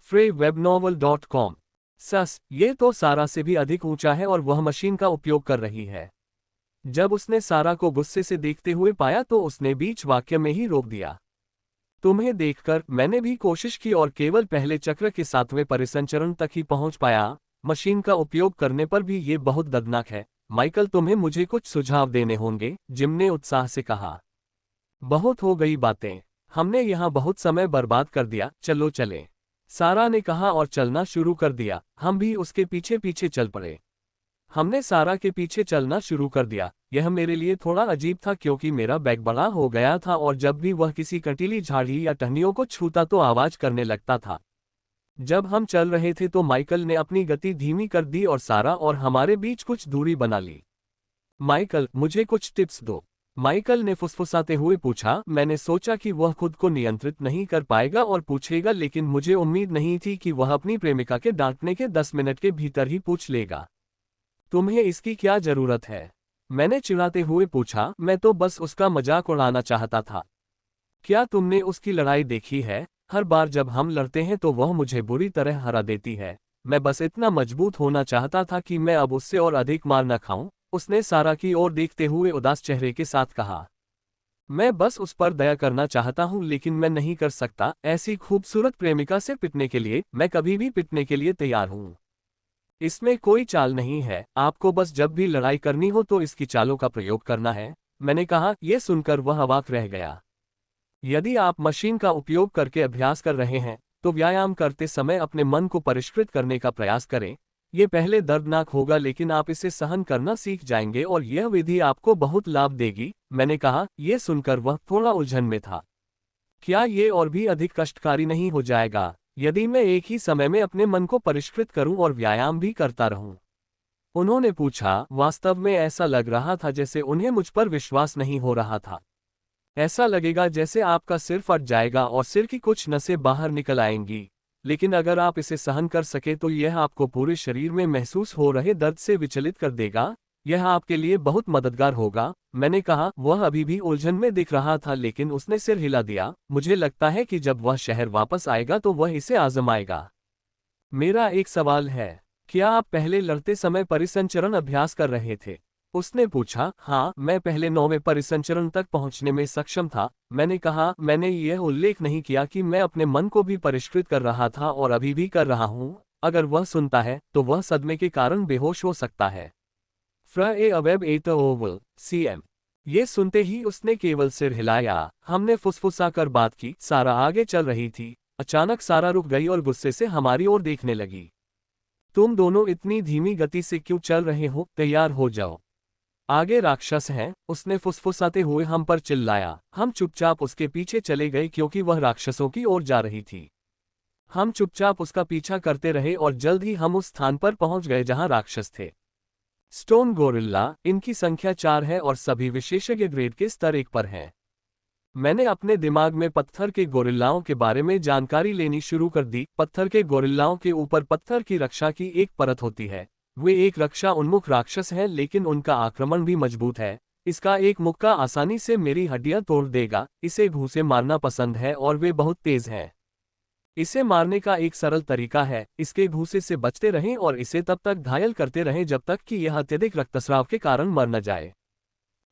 A: freewebnovel.com। ये तो सारा से भी अधिक ऊंचा है और वह मशीन का उपयोग कर रही है। जब उसने सारा को गुस्से से देखते हुए पाया तो उसने बीच वाक्य में ही रोक दिया। तुम्हें देखकर मैंने भी कोशिश की और केवल पहले चक्र के 7वें परिसंचरण तक ही पहुंच पाया। मशीन का उपयोग करने पर भी ये बहुत दर्दनाक है। माइकल, तुम्हें मुझे कुछ सुझाव देने होंगे, जिम ने उत्साह से कहा। बहुत हो गई बातें, हमने यहाँ बहुत समय बर्बाद कर दिया, चलो चलें, सारा ने कहा और चलना शुरू कर दिया। हम भी उसके पीछे पीछे चल पड़े। हमने सारा के पीछे चलना शुरू कर दिया। यह मेरे लिए थोड़ा अजीब था, क्योंकि मेरा बैग बड़ा हो गया था और जब भी वह किसी कंटीली झाड़ी या टहनियों को छूता तो आवाज करने लगता था। जब हम चल रहे थे तो माइकल ने अपनी गति धीमी कर दी और सारा और हमारे बीच कुछ दूरी बना ली। माइकल, मुझे कुछ टिप्स दो, माइकल ने फुसफुसाते हुए पूछा। मैंने सोचा कि वह खुद को नियंत्रित नहीं कर पाएगा और पूछेगा, लेकिन मुझे उम्मीद नहीं थी कि वह अपनी प्रेमिका के डांटने के 10 मिनट के भीतर ही पूछ लेगा। तुम्हें इसकी क्या जरूरत है? मैंने चिढ़ाते हुए पूछा। मैं तो बस उसका मजाक उड़ाना चाहता था। क्या तुमने उसकी लड़ाई देखी है? हर बार जब हम लड़ते हैं तो वह मुझे बुरी तरह हरा देती है। मैं बस इतना मजबूत होना चाहता था कि मैं अब उससे और अधिक मार न खाऊं, उसने सारा की ओर देखते हुए उदास चेहरे के साथ कहा। मैं बस उस पर दया करना चाहता हूं, लेकिन मैं नहीं कर सकता। ऐसी खूबसूरत प्रेमिका से पिटने के लिए मैं कभी भी पिटने के लिए तैयार हूं। इसमें कोई चाल नहीं है, आपको बस जब भी लड़ाई करनी हो तो इसकी चालों का प्रयोग करना है, मैंने कहा। यह सुनकर वह अवाक रह गया। यदि आप मशीन का उपयोग करके अभ्यास कर रहे हैं तो व्यायाम करते समय अपने मन को परिष्कृत करने का प्रयास करें। ये पहले दर्दनाक होगा, लेकिन आप इसे सहन करना सीख जाएंगे और यह विधि आपको बहुत लाभ देगी, मैंने कहा। यह सुनकर वह थोड़ा उलझन में था। क्या ये और भी अधिक कष्टकारी नहीं हो जाएगा यदि मैं एक ही समय में अपने मन को परिष्कृत करूं और व्यायाम भी करता रहूं? उन्होंने पूछा। वास्तव में ऐसा लग रहा था जैसे उन्हें मुझ पर विश्वास नहीं हो रहा था। ऐसा लगेगा जैसे आपका सिर फट जाएगा और सिर की कुछ नसें बाहर निकल आएंगी, लेकिन अगर आप इसे सहन कर सके तो यह आपको पूरे शरीर में महसूस हो रहे दर्द से विचलित कर देगा। यह आपके लिए बहुत मददगार होगा, मैंने कहा। वह अभी भी उलझन में दिख रहा था, लेकिन उसने सिर हिला दिया। मुझे लगता है कि जब वह शहर वापस आएगा तो वह इसे आजमाएगा। मेरा एक सवाल है, क्या आप पहले लड़ते समय परिसंचरण अभ्यास कर रहे थे? उसने पूछा। हाँ, मैं पहले 9वें परिसंचरण तक पहुंचने में सक्षम था, मैंने कहा। मैंने यह उल्लेख नहीं किया कि मैं अपने मन को भी परिष्कृत कर रहा था और अभी भी कर रहा हूं। अगर वह सुनता है तो वह सदमे के कारण बेहोश हो सकता है। Oval CM. ये सुनते ही उसने केवल सिर हिलाया। हमने फुसफुसाकर बात की। सारा आगे चल रही थी। अचानक सारा रुक गई और गुस्से से हमारी ओर देखने लगी। तुम दोनों इतनी धीमी गति से क्यों चल रहे हो? तैयार हो जाओ, आगे राक्षस हैं, उसने फुसफुसाते हुए हम पर चिल्लाया। हम चुपचाप उसके पीछे चले गए क्योंकि वह राक्षसों की ओर जा रही थी। हम चुपचाप उसका पीछा करते रहे और जल्द ही हम उस स्थान पर पहुंच गए जहां राक्षस थे। स्टोन गोरिल्ला, इनकी संख्या 4 है और सभी विशेषज्ञ ग्रेड के स्तर 1 पर हैं। मैंने अपने दिमाग में पत्थर के गोरिल्लाओं के बारे में जानकारी लेनी शुरू कर दी। पत्थर के गोरिल्लाओं के ऊपर पत्थर की रक्षा की एक परत होती है। वे एक रक्षा उन्मुख राक्षस हैं, लेकिन उनका आक्रमण भी मजबूत है। इसका एक मुक्का आसानी से मेरी हड्डियां तोड़ देगा। इसे घूंसे मारना पसंद है और वे बहुत तेज हैं। इसे मारने का एक सरल तरीका है, इसके घूंसे से बचते रहें और इसे तब तक घायल करते रहें जब तक कि यह अत्यधिक रक्तस्राव के कारण मर न जाए।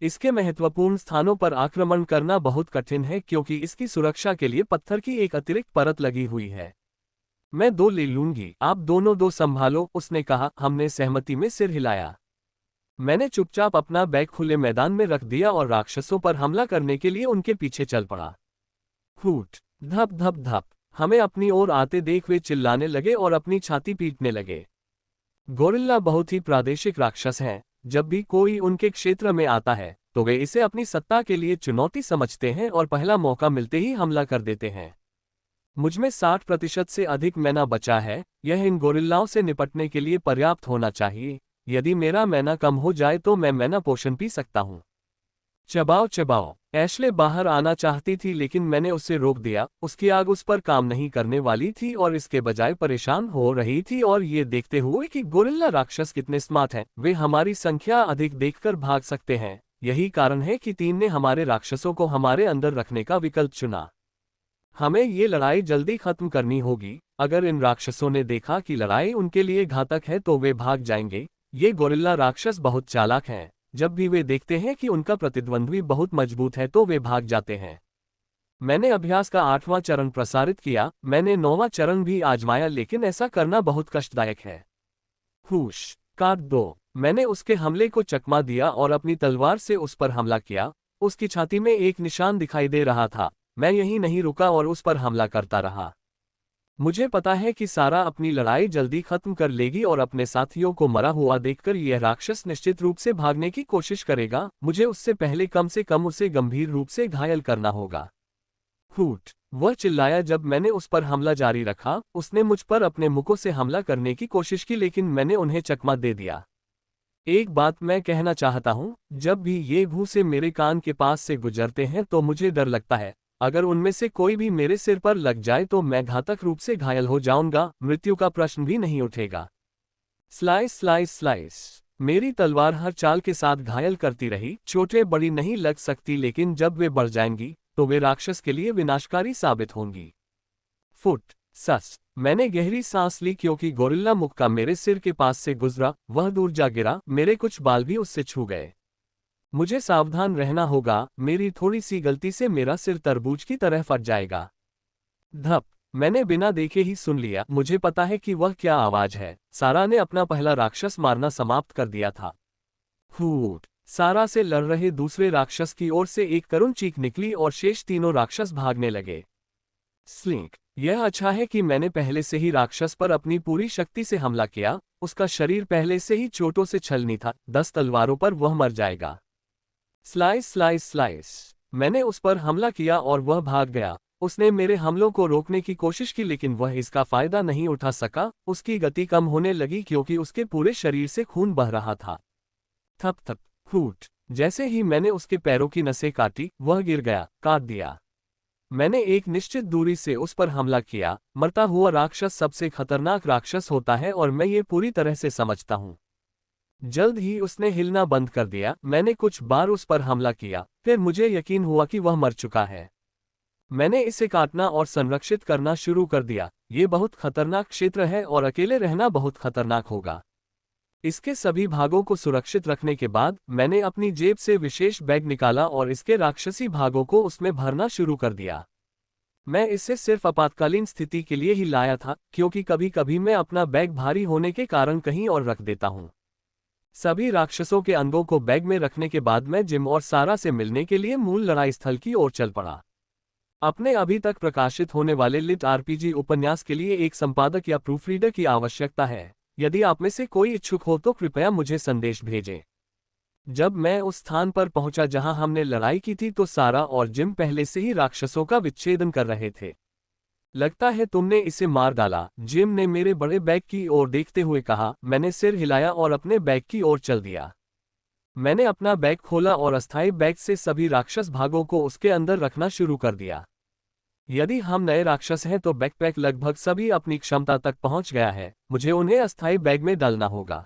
A: इसके महत्वपूर्ण स्थानों पर आक्रमण करना बहुत कठिन है क्योंकि इसकी सुरक्षा के लिए पत्थर की एक अतिरिक्त परत लगी हुई है। मैं 2 ले लूंगी, आप दोनों 2 संभालो, उसने कहा। हमने सहमति में सिर हिलाया। मैंने चुपचाप अपना बैग खुले मैदान में रख दिया और राक्षसों पर हमला करने के लिए उनके पीछे चल पड़ा। फूट, धप धप धप, हमें अपनी ओर आते देख वे चिल्लाने लगे और अपनी छाती पीटने लगे। गोरिल्ला बहुत ही प्रादेशिक राक्षस हैं। जब भी कोई उनके क्षेत्र में आता है तो वे इसे अपनी सत्ता के लिए चुनौती समझते हैं और पहला मौका मिलते ही हमला कर देते हैं। मुझमें 60% से अधिक मैना बचा है। यह इन गोरिल्लाओं से निपटने के लिए पर्याप्त होना चाहिए। यदि मेरा मैना कम हो जाए तो मैं मैना पोषण पी सकता हूँ। चबाओ चबाओ। एशले बाहर आना चाहती थी लेकिन मैंने उसे रोक दिया। उसकी आग उस पर काम नहीं करने वाली थी और इसके बजाय परेशान हो रही थी, और ये देखते हुए कि गोरिल्ला राक्षस कितने स्मार्ट हैं, वे हमारी संख्या अधिक देखकर भाग सकते हैं। यही कारण है कि टीम ने हमारे राक्षसों को हमारे अंदर रखने का विकल्प चुना। हमें ये लड़ाई जल्दी खत्म करनी होगी। अगर इन राक्षसों ने देखा कि लड़ाई उनके लिए घातक है तो वे भाग जाएंगे। ये गोरिल्ला राक्षस बहुत चालाक हैं। जब भी वे देखते हैं कि उनका प्रतिद्वंद्वी बहुत मजबूत है तो वे भाग जाते हैं। मैंने अभ्यास का 8वां चरण प्रसारित किया। मैंने 9वां चरण भी आजमाया लेकिन ऐसा करना बहुत कष्टदायक है। हुश, काट दो। मैंने उसके हमले को चकमा दिया और अपनी तलवार से उस पर हमला किया। उसकी छाती में एक निशान दिखाई दे रहा था। मैं यहीं नहीं रुका और उस पर हमला करता रहा। मुझे पता है कि सारा अपनी लड़ाई जल्दी खत्म कर लेगी और अपने साथियों को मरा हुआ देखकर यह राक्षस निश्चित रूप से भागने की कोशिश करेगा। मुझे उससे पहले कम से कम उसे गंभीर रूप से घायल करना होगा। फूट, वह चिल्लाया जब मैंने उस पर हमला जारी रखा। उसने मुझ पर अपने मुक्कों से हमला करने की कोशिश की लेकिन मैंने उन्हें चकमा दे दिया। एक बात मैं कहना चाहता हूँ, जब भी ये घूंसे मेरे कान के पास से गुजरते हैं तो मुझे डर लगता है। अगर उनमें से कोई भी मेरे सिर पर लग जाए तो मैं घातक रूप से घायल हो जाऊंगा। मृत्यु का प्रश्न भी नहीं उठेगा। Slice slice slice. मेरी तलवार हर चाल के साथ घायल करती रही। चोटें बड़ी नहीं लग सकती लेकिन जब वे बढ़ जाएंगी तो वे राक्षस के लिए विनाशकारी साबित होंगी। फुट, सस। मैंने गहरी सांस ली क्योंकि गोरिल्ला मुक्का मेरे सिर के पास से गुजरा। वह दूर जा गिरा। मेरे कुछ बाल भी उससे छू गए। मुझे सावधान रहना होगा। मेरी थोड़ी सी गलती से मेरा सिर तरबूज की तरह फट जाएगा। धप। मैंने बिना देखे ही सुन लिया। मुझे पता है कि वह क्या आवाज है। सारा ने अपना पहला राक्षस मारना समाप्त कर दिया था। फूट। सारा से लड़ रहे दूसरे राक्षस की ओर से एक करुण चीख निकली और शेष तीनों राक्षस भागने लगे। स्लिंक। यह अच्छा है कि मैंने पहले से ही राक्षस पर अपनी पूरी शक्ति से हमला किया। उसका शरीर पहले से ही चोटों से छलनी था। 10 तलवारों पर वह मर जाएगा। Slice slice slice. मैंने उस पर हमला किया और वह भाग गया। उसने मेरे हमलों को रोकने की कोशिश की लेकिन वह इसका फायदा नहीं उठा सका। उसकी गति कम होने लगी क्योंकि उसके पूरे शरीर से खून बह रहा था। थप थप। फूट। जैसे ही मैंने उसके पैरों की नसें काटी वह गिर गया। काट दिया। मैंने एक निश्चित दूरी से उस पर हमला किया। मरता हुआ राक्षस सबसे खतरनाक राक्षस होता है और मैं ये पूरी तरह से समझता हूँ। जल्द ही उसने हिलना बंद कर दिया। मैंने कुछ बार उस पर हमला किया, फिर मुझे यकीन हुआ कि वह मर चुका है। मैंने इसे काटना और संरक्षित करना शुरू कर दिया। ये बहुत खतरनाक क्षेत्र है और अकेले रहना बहुत खतरनाक होगा। इसके सभी भागों को सुरक्षित रखने के बाद मैंने अपनी जेब से विशेष बैग निकाला और इसके राक्षसी भागों को उसमें भरना शुरू कर दिया। मैं इसे सिर्फ आपातकालीन स्थिति के लिए ही लाया था क्योंकि कभी कभी मैं अपना बैग भारी होने के कारण कहीं और रख देता हूँ। सभी राक्षसों के अंगों को बैग में रखने के बाद मैं जिम और सारा से मिलने के लिए मूल लड़ाई स्थल की ओर चल पड़ा। अपने अभी तक प्रकाशित होने वाले लिट आरपीजी उपन्यास के लिए एक संपादक या प्रूफरीडर की आवश्यकता है। यदि आप में से कोई इच्छुक हो तो कृपया मुझे संदेश भेजें। जब मैं उस स्थान पर पहुंचा जहां हमने लड़ाई की थी तो सारा और जिम पहले से ही राक्षसों का विच्छेदन कर रहे थे। लगता है तुमने इसे मार डाला, जिम ने मेरे बड़े बैग की ओर देखते हुए कहा। मैंने सिर हिलाया और अपने बैग की ओर चल दिया। मैंने अपना बैग खोला और अस्थायी बैग से सभी राक्षस भागों को उसके अंदर रखना शुरू कर दिया। यदि हम नए राक्षस हैं तो बैकपैक लगभग सभी अपनी क्षमता तक पहुंच गया है, मुझे उन्हें अस्थायी बैग में डालना होगा।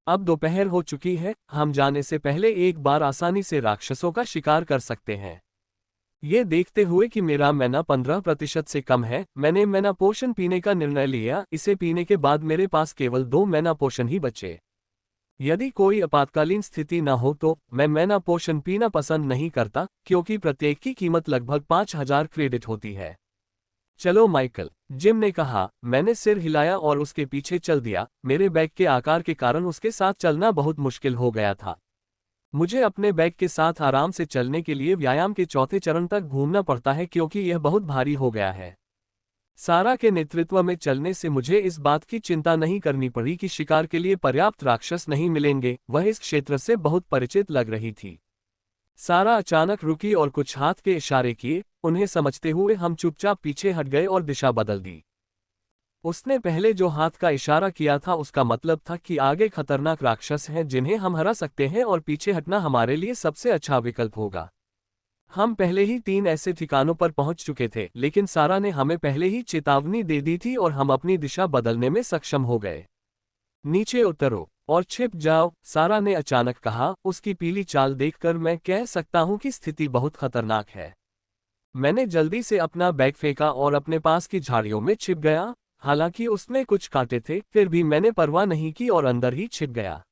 A: अब दोपहर हो चुकी है, हम जाने से पहले एक बार आसानी से राक्षसों का शिकार कर सकते हैं। ये देखते हुए कि मेरा मैना 15% से कम है, मैंने मैना पोशन पीने का निर्णय लिया। इसे पीने के बाद मेरे पास केवल 2 मैना पोशन ही बचे। यदि कोई आपातकालीन स्थिति न हो तो मैं मैना पोशन पीना पसंद नहीं करता, क्योंकि प्रत्येक की कीमत लगभग 5000 क्रेडिट होती है। चलो माइकल, जिम ने कहा। मैंने सिर हिलाया और उसके पीछे चल दिया। मेरे बैग के आकार के कारण उसके साथ चलना बहुत मुश्किल हो गया था। मुझे अपने बैग के साथ आराम से चलने के लिए व्यायाम के चौथे चरण तक घूमना पड़ता है, क्योंकि यह बहुत भारी हो गया है। सारा के नेतृत्व में चलने से मुझे इस बात की चिंता नहीं करनी पड़ी कि शिकार के लिए पर्याप्त राक्षस नहीं मिलेंगे। वह इस क्षेत्र से बहुत परिचित लग रही थी। सारा अचानक रुकी और कुछ हाथ के इशारे किए। उन्हें समझते हुए हम चुपचाप पीछे हट गए और दिशा बदल दी। उसने पहले जो हाथ का इशारा किया था उसका मतलब था कि आगे खतरनाक राक्षस हैं जिन्हें हम हरा सकते हैं और पीछे हटना हमारे लिए सबसे अच्छा विकल्प होगा। हम पहले ही 3 ऐसे ठिकानों पर पहुंच चुके थे, लेकिन सारा ने हमें पहले ही चेतावनी दे दी थी और हम अपनी दिशा बदलने में सक्षम हो गए। नीचे उतरो और छिप जाओ, सारा ने अचानक कहा। उसकी पीली चाल देखकर मैं कह सकता हूं कि स्थिति बहुत खतरनाक है। मैंने जल्दी से अपना बैग फेंका और अपने पास की झाड़ियों में छिप गया। हालांकि उसमें कुछ कांटे थे, फिर भी मैंने परवाह नहीं की और अंदर ही छिप गया।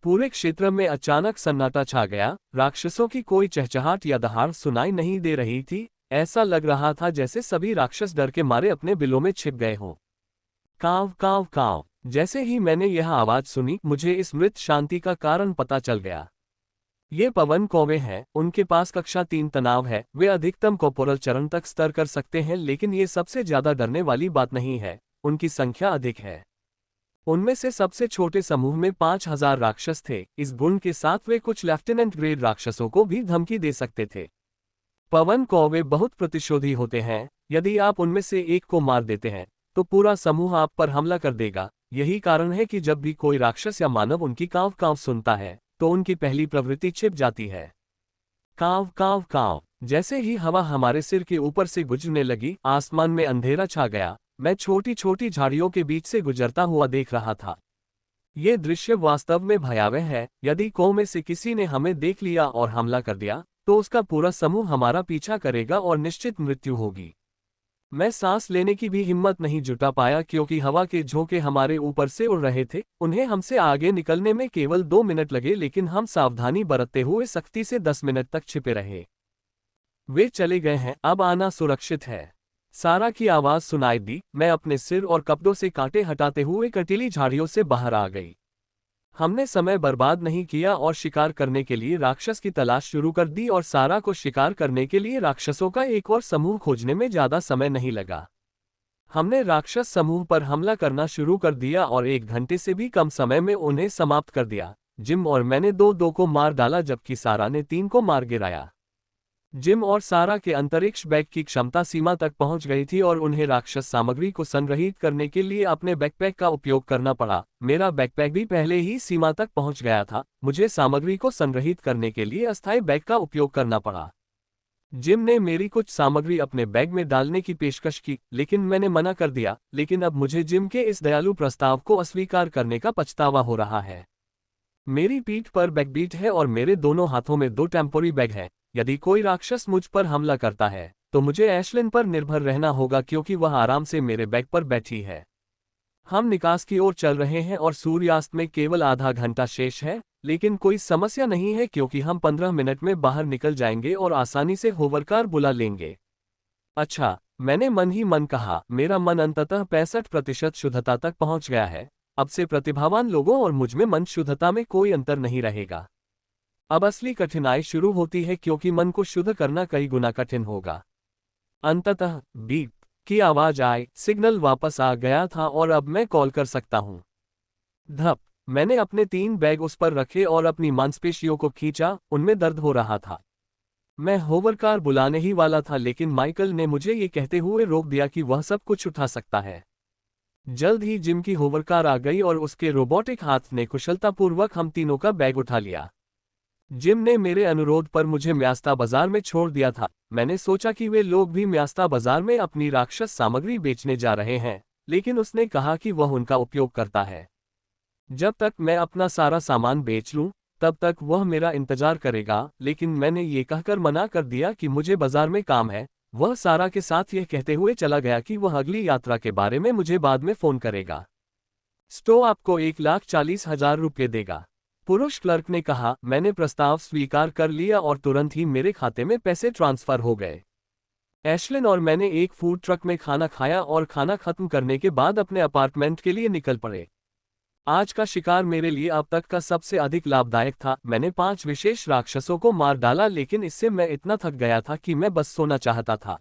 A: पूरे क्षेत्र में अचानक सन्नाटा छा गया। राक्षसों की कोई चहचहाट या दहाड़ सुनाई नहीं दे रही थी। ऐसा लग रहा था जैसे सभी राक्षस डर के मारे अपने बिलों में छिप गए हों। कांव कांव कांव। जैसे ही मैंने यह आवाज सुनी, मुझे इस मृत शांति का कारण पता चल गया। ये पवन कौवे हैं। उनके पास कक्षा 3 तनाव है। वे अधिकतम कॉर्पोरल चरण तक स्तर कर सकते हैं, लेकिन ये सबसे ज्यादा डरने वाली बात नहीं है। उनकी संख्या अधिक है। उनमें से सबसे छोटे समूह में 5000 राक्षस थे। इस गुण के साथ वे कुछ लेफ्टिनेंट ग्रेड राक्षसों को भी धमकी दे सकते थे। पवन कौवे बहुत प्रतिशोधी होते हैं। यदि आप उनमें से एक को मार देते हैं तो पूरा समूह आप पर हमला कर देगा। यही कारण है कि जब भी कोई राक्षस या मानव उनकी कांव कांव सुनता है तो उनकी पहली प्रवृत्ति छिप जाती है। कांव कांव कांव। जैसे ही हवा हमारे सिर के ऊपर से गुजरने लगी, आसमान में अंधेरा छा गया। मैं छोटी छोटी झाड़ियों के बीच से गुजरता हुआ देख रहा था। ये दृश्य वास्तव में भयावह है। यदि कौ में से किसी ने हमें देख लिया और हमला कर दिया तो उसका पूरा समूह हमारा पीछा करेगा और निश्चित मृत्यु होगी। मैं सांस लेने की भी हिम्मत नहीं जुटा पाया, क्योंकि हवा के झोंके हमारे ऊपर से उड़ रहे थे। उन्हें हमसे आगे निकलने में केवल 2 मिनट लगे, लेकिन हम सावधानी बरतते हुए सख्ती से 10 मिनट तक छिपे रहे। वे चले गए हैं, अब आना सुरक्षित है। सारा की आवाज सुनाई दी। मैं अपने सिर और कपड़ों से कांटे हटाते हुए कटीली झाड़ियों से बाहर आ गई। हमने समय बर्बाद नहीं किया और शिकार करने के लिए राक्षस की तलाश शुरू कर दी, और सारा को शिकार करने के लिए राक्षसों का एक और समूह खोजने में ज्यादा समय नहीं लगा। हमने राक्षस समूह पर हमला करना शुरू कर दिया और 1 घंटे से भी कम समय में उन्हें समाप्त कर दिया। जिम और मैंने 2-2 को मार डाला, जबकि सारा ने 3 को मार गिराया। जिम और सारा के अंतरिक्ष बैग की क्षमता सीमा तक पहुंच गई थी और उन्हें राक्षस सामग्री को संग्रहित करने के लिए अपने बैकपैक का उपयोग करना पड़ा। मेरा बैकपैक भी पहले ही सीमा तक पहुंच गया था। मुझे सामग्री को संग्रहित करने के लिए अस्थायी बैग का उपयोग करना पड़ा। जिम ने मेरी कुछ सामग्री अपने बैग में डालने की पेशकश की, लेकिन मैंने मना कर दिया। लेकिन अब मुझे जिम के इस दयालु प्रस्ताव को अस्वीकार करने का पछतावा हो रहा है। मेरी पीठ पर बैकबीट है और मेरे दोनों हाथों में 2 टेम्पोरी बैग है। यदि कोई राक्षस मुझ पर हमला करता है तो मुझे ऐशलिन पर निर्भर रहना होगा, क्योंकि वह आराम से मेरे बैग पर बैठी है। हम निकास की ओर चल रहे हैं और सूर्यास्त में केवल आधा घंटा शेष है, लेकिन कोई समस्या नहीं है, क्योंकि हम 15 मिनट में बाहर निकल जाएंगे और आसानी से होवरकार बुला लेंगे। अच्छा, मैंने मन ही मन कहा। मेरा मन अंततः 65% शुद्धता तक पहुंच गया है। अब से प्रतिभावान लोगों और मुझ में मन शुद्धता में कोई अंतर नहीं रहेगा। अब असली कठिनाई शुरू होती है, क्योंकि मन को शुद्ध करना कई गुना कठिन होगा। अंततः बीप की आवाज आई। सिग्नल वापस आ गया था और अब मैं कॉल कर सकता हूं। धप। मैंने अपने 3 बैग उस पर रखे और अपनी मांसपेशियों को खींचा। उनमें दर्द हो रहा था। मैं होवरकार बुलाने ही वाला था लेकिन माइकल ने मुझे ये कहते हुए रोक दिया कि वह सब कुछ उठा सकता है। जल्द ही जिम की होवरकार आ गई और उसके रोबोटिक हाथ ने कुशलतापूर्वक हम तीनों का बैग उठा लिया। जिम ने मेरे अनुरोध पर मुझे म्यास्ता बाजार में छोड़ दिया था। मैंने सोचा कि वे लोग भी म्यास्ता बाजार में अपनी राक्षस सामग्री बेचने जा रहे हैं, लेकिन उसने कहा कि वह उनका उपयोग करता है। जब तक मैं अपना सारा सामान बेच लूं, तब तक वह मेरा इंतजार करेगा, लेकिन मैंने ये कहकर मना कर दिया कि मुझे बाजार में काम है। वह सारा के साथ यह कहते हुए चला गया कि वह अगली यात्रा के बारे में मुझे बाद में फोन करेगा। स्टो आपको 1,40,000 रुपये देगा, पुरुष क्लर्क ने कहा। मैंने प्रस्ताव स्वीकार कर लिया और तुरंत ही मेरे खाते में पैसे ट्रांसफर हो गए। एशलिन और मैंने एक फूड ट्रक में खाना खाया और खाना खत्म करने के बाद अपने अपार्टमेंट के लिए निकल पड़े। आज का शिकार मेरे लिए अब तक का सबसे अधिक लाभदायक था। मैंने 5 विशेष राक्षसों को मार डाला, लेकिन इससे मैं इतना थक गया था कि मैं बस सोना चाहता था।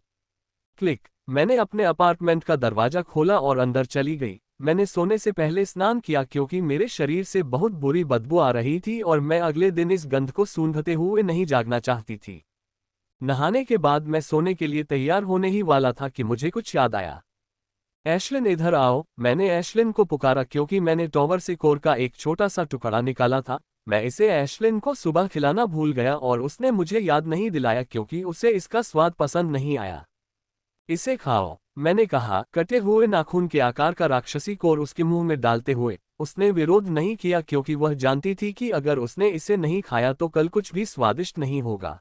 A: क्लिक। मैंने अपने अपार्टमेंट का दरवाजा खोला और अंदर चली गई। मैंने सोने से पहले स्नान किया क्योंकि मेरे शरीर से बहुत बुरी बदबू आ रही थी और मैं अगले दिन इस गंध को सूंघते हुए नहीं जागना चाहती थी। नहाने के बाद मैं सोने के लिए तैयार होने ही वाला था कि मुझे कुछ याद आया। एशलिन इधर आओ। मैंने एशलिन को पुकारा क्योंकि मैंने टॉवर से कोर का एक छोटा सा टुकड़ा निकाला था। मैं इसे एशलिन को सुबह खिलाना भूल गया और उसने मुझे याद नहीं दिलाया क्योंकि उसे इसका स्वाद पसंद नहीं आया। इसे खाओ, मैंने कहा, कटे हुए नाखून के आकार का राक्षसी कोर उसके मुंह में डालते हुए। उसने विरोध नहीं किया क्योंकि वह जानती थी कि अगर उसने इसे नहीं खाया तो कल कुछ भी स्वादिष्ट नहीं होगा।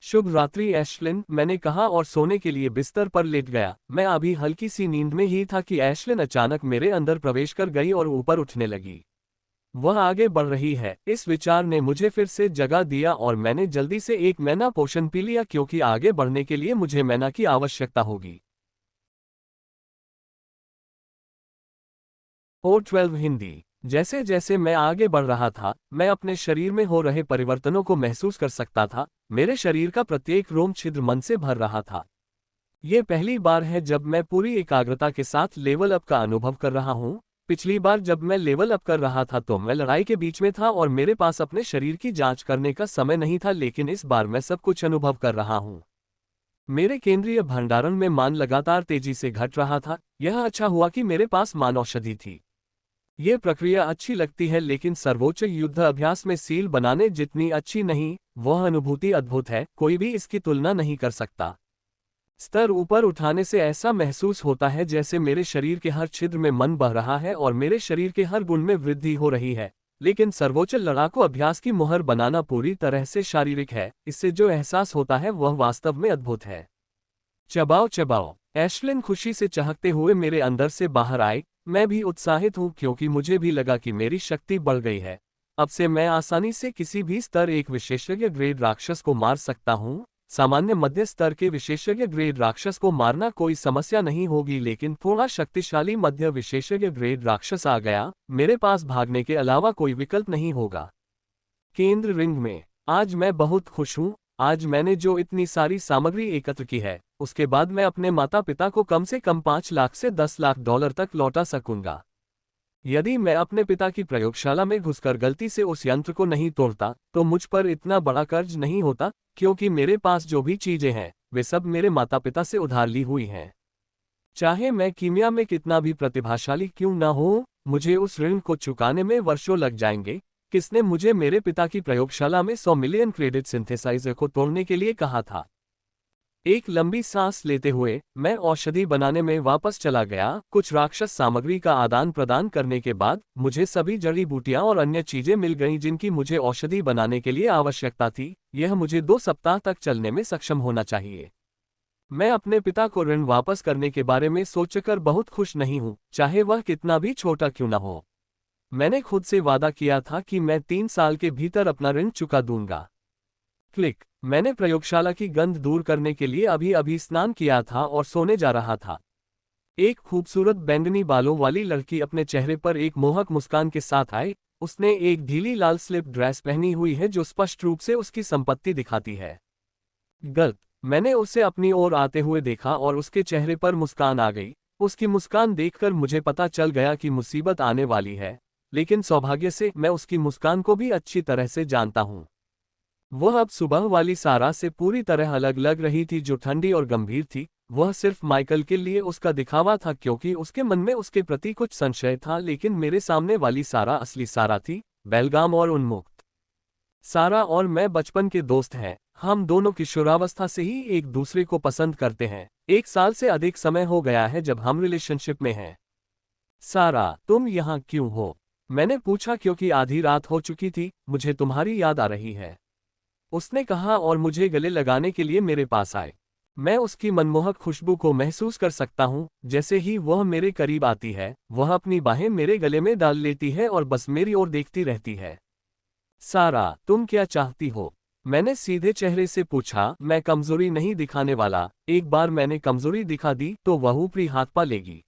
A: शुभ रात्रि एशलिन, मैंने कहा और सोने के लिए बिस्तर पर लेट गया। मैं अभी हल्की सी नींद में ही था कि एशलिन अचानक मेरे अंदर प्रवेश कर गई और ऊपर उठने लगी। वह आगे बढ़ रही है, इस विचार ने मुझे फिर से जगा दिया और मैंने जल्दी से एक मैना पोशन पी लिया क्योंकि आगे बढ़ने के लिए मुझे मैना की आवश्यकता होगी। O12 हिंदी। जैसे जैसे मैं आगे बढ़ रहा था, मैं अपने शरीर में हो रहे परिवर्तनों को महसूस कर सकता था। मेरे शरीर का प्रत्येक रोम छिद्र मन से भर रहा था। ये पहली बार है जब मैं पूरी एकाग्रता के साथ लेवल अप का अनुभव कर रहा हूँ। पिछली बार जब मैं लेवल अप कर रहा था तो मैं लड़ाई के बीच में था और मेरे पास अपने शरीर की जांच करने का समय नहीं था, लेकिन इस बार मैं सब कुछ अनुभव कर रहा हूँ। मेरे केंद्रीय भंडारण में मान लगातार तेजी से घट रहा था। यह अच्छा हुआ कि मेरे पास मान औषधि थी। ये प्रक्रिया अच्छी लगती है, लेकिन सर्वोच्च युद्ध अभ्यास में सील बनाने जितनी अच्छी नहीं। वह अनुभूति अद्भुत है, कोई भी इसकी तुलना नहीं कर सकता। स्तर ऊपर उठाने से ऐसा महसूस होता है जैसे मेरे शरीर के हर छिद्र में मन बह रहा है और मेरे शरीर के हर गुण में वृद्धि हो रही है। लेकिन सर्वोच्च लड़ाकू अभ्यास की मुहर बनाना पूरी तरह से शारीरिक है। इससे जो एहसास होता है वह वास्तव में अद्भुत है। चबाओ चबाओ। एशलिन खुशी से चहकते हुए मेरे अंदर से बाहर आए। मैं भी उत्साहित हूँ क्योंकि मुझे भी लगा कि मेरी शक्ति बढ़ गई है। अब से मैं आसानी से किसी भी स्तर एक विशेषज्ञ ग्रेड राक्षस को मार सकता हूँ। सामान्य मध्य स्तर के विशेषज्ञ ग्रेड राक्षस को मारना कोई समस्या नहीं होगी, लेकिन थोड़ा शक्तिशाली मध्य विशेषज्ञ ग्रेड राक्षस आ गया, मेरे पास भागने के अलावा कोई विकल्प नहीं होगा। केंद्र रिंग में। आज मैं बहुत खुश हूँ। आज मैंने जो इतनी सारी सामग्री एकत्र की है, उसके बाद मैं अपने माता पिता को कम से कम 5 लाख से 10 लाख डॉलर तक लौटा सकूंगा। यदि मैं अपने पिता की प्रयोगशाला में घुसकर गलती से उस यंत्र को नहीं तोड़ता तो मुझ पर इतना बड़ा कर्ज नहीं होता, क्योंकि मेरे पास जो भी चीजें हैं वे सब मेरे माता पिता से उधार ली हुई हैं। चाहे मैं कीमिया में कितना भी प्रतिभाशाली क्यों ना हो, मुझे उस ऋण को चुकाने में वर्षों लग जाएंगे। किसने मुझे मेरे पिता की प्रयोगशाला में 100 मिलियन क्रेडिट सिंथेसाइजर को तोड़ने के लिए कहा था? एक लंबी सांस लेते हुए मैं औषधि बनाने में वापस चला गया। कुछ राक्षस सामग्री का आदान प्रदान करने के बाद मुझे सभी जड़ी बूटियां और अन्य चीजें मिल गईं जिनकी मुझे औषधि बनाने के लिए आवश्यकता थी। यह मुझे 2 सप्ताह तक चलने में सक्षम होना चाहिए। मैं अपने पिता को ऋण वापस करने के बारे में सोचकर बहुत खुश नहीं हूं, चाहे वह कितना भी छोटा क्यों न हो। मैंने खुद से वादा किया था कि मैं 3 साल के भीतर अपना ऋण चुका दूंगा। क्लिक। मैंने प्रयोगशाला की गंध दूर करने के लिए अभी अभी स्नान किया था और सोने जा रहा था। एक खूबसूरत बैंगनी बालों वाली लड़की अपने चेहरे पर एक मोहक मुस्कान के साथ आई। उसने एक ढीली लाल स्लिप ड्रेस पहनी हुई है जो स्पष्ट रूप से उसकी संपत्ति दिखाती है। गलत। मैंने उसे अपनी ओर आते हुए देखा और उसके चेहरे पर मुस्कान आ गई। उसकी मुस्कान देखकर मुझे पता चल गया कि मुसीबत आने वाली है, लेकिन सौभाग्य से मैं उसकी मुस्कान को भी अच्छी तरह से जानता हूँ। वह अब सुबह वाली सारा से पूरी तरह अलग लग रही थी, जो ठंडी और गंभीर थी। वह सिर्फ माइकल के लिए उसका दिखावा था, क्योंकि उसके मन में उसके प्रति कुछ संशय था, लेकिन मेरे सामने वाली सारा असली सारा थी, बेलगाम और उन्मुक्त। सारा और मैं बचपन के दोस्त हैं। हम दोनों किशोरावस्था से ही एक दूसरे को पसंद करते हैं। 1 साल से अधिक समय हो गया है जब हम रिलेशनशिप में हैं। सारा, तुम यहाँ क्यों हो? मैंने पूछा, क्योंकि आधी रात हो चुकी थी, मुझे तुम्हारी याद आ रही है, उसने कहा और मुझे गले लगाने के लिए मेरे पास आए। मैं उसकी मनमोहक खुशबू को महसूस कर सकता हूँ। जैसे ही वह मेरे करीब आती है, वह अपनी बाहें मेरे गले में डाल लेती है और बस मेरी ओर देखती रहती है। सारा, तुम क्या चाहती हो? मैंने सीधे चेहरे से पूछा। मैं कमजोरी नहीं दिखाने वाला, एक बार मैंने कमजोरी दिखा दी तो वह ऊपरी हाथ पा लेगी।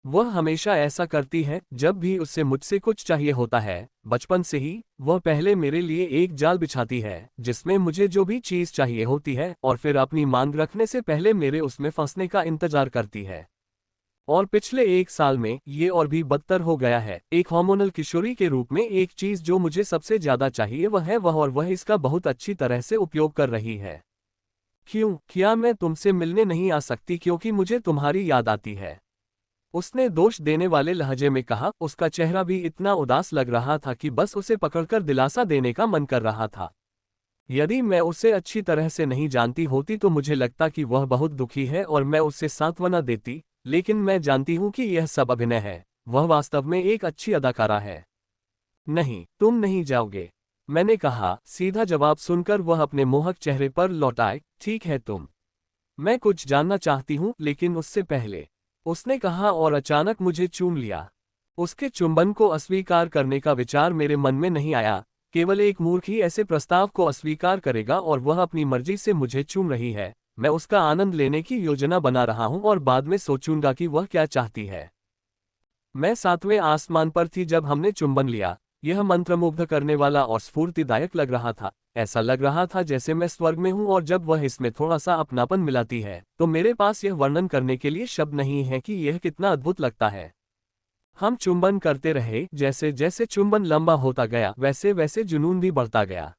A: वह हमेशा ऐसा करती है जब भी उससे मुझसे कुछ चाहिए होता है। बचपन से ही वह पहले मेरे लिए एक जाल बिछाती है जिसमें मुझे जो भी चीज चाहिए होती है, और फिर अपनी मांग रखने से पहले मेरे उसमें फंसने का इंतजार करती है। और पिछले 1 साल में ये और भी बदतर हो गया है। एक हार्मोनल किशोरी के रूप में एक चीज जो मुझे सबसे ज्यादा चाहिए वह है वह, और वह इसका बहुत अच्छी तरह से उपयोग कर रही है। क्यों, क्या मैं तुमसे मिलने नहीं आ सकती क्योंकि मुझे तुम्हारी याद आती है? उसने दोष देने वाले लहजे में कहा। उसका चेहरा भी इतना उदास लग रहा था कि बस उसे पकड़कर दिलासा देने का मन कर रहा था। यदि मैं उसे अच्छी तरह से नहीं जानती होती तो मुझे लगता कि वह बहुत दुखी है और मैं उसे सांत्वना देती, लेकिन मैं जानती हूं कि यह सब अभिनय है। वह वास्तव में एक अच्छी अदाकारा है। नहीं, तुम नहीं जाओगे, मैंने कहा। सीधा जवाब सुनकर वह अपने मोहक चेहरे पर लौट आए। ठीक है मैं कुछ जानना चाहती हूँ, लेकिन उससे पहले, उसने कहा और अचानक मुझे चूम लिया। उसके चुंबन को अस्वीकार करने का विचार मेरे मन में नहीं आया। केवल एक मूर्ख ही ऐसे प्रस्ताव को अस्वीकार करेगा, और वह अपनी मर्जी से मुझे चूम रही है। मैं उसका आनंद लेने की योजना बना रहा हूं और बाद में सोचूंगा कि वह क्या चाहती है। मैं 7वें आसमान पर थी जब हमने चुंबन लिया। यह मंत्रमुग्ध करने वाला और स्फूर्तिदायक लग रहा था। ऐसा लग रहा था जैसे मैं स्वर्ग में हूं, और जब वह इसमें थोड़ा सा अपनापन मिलाती है तो मेरे पास यह वर्णन करने के लिए शब्द नहीं है कि यह कितना अद्भुत लगता है। हम चुंबन करते रहे। जैसे जैसे चुंबन लंबा होता गया वैसे वैसे जुनून भी बढ़ता गया।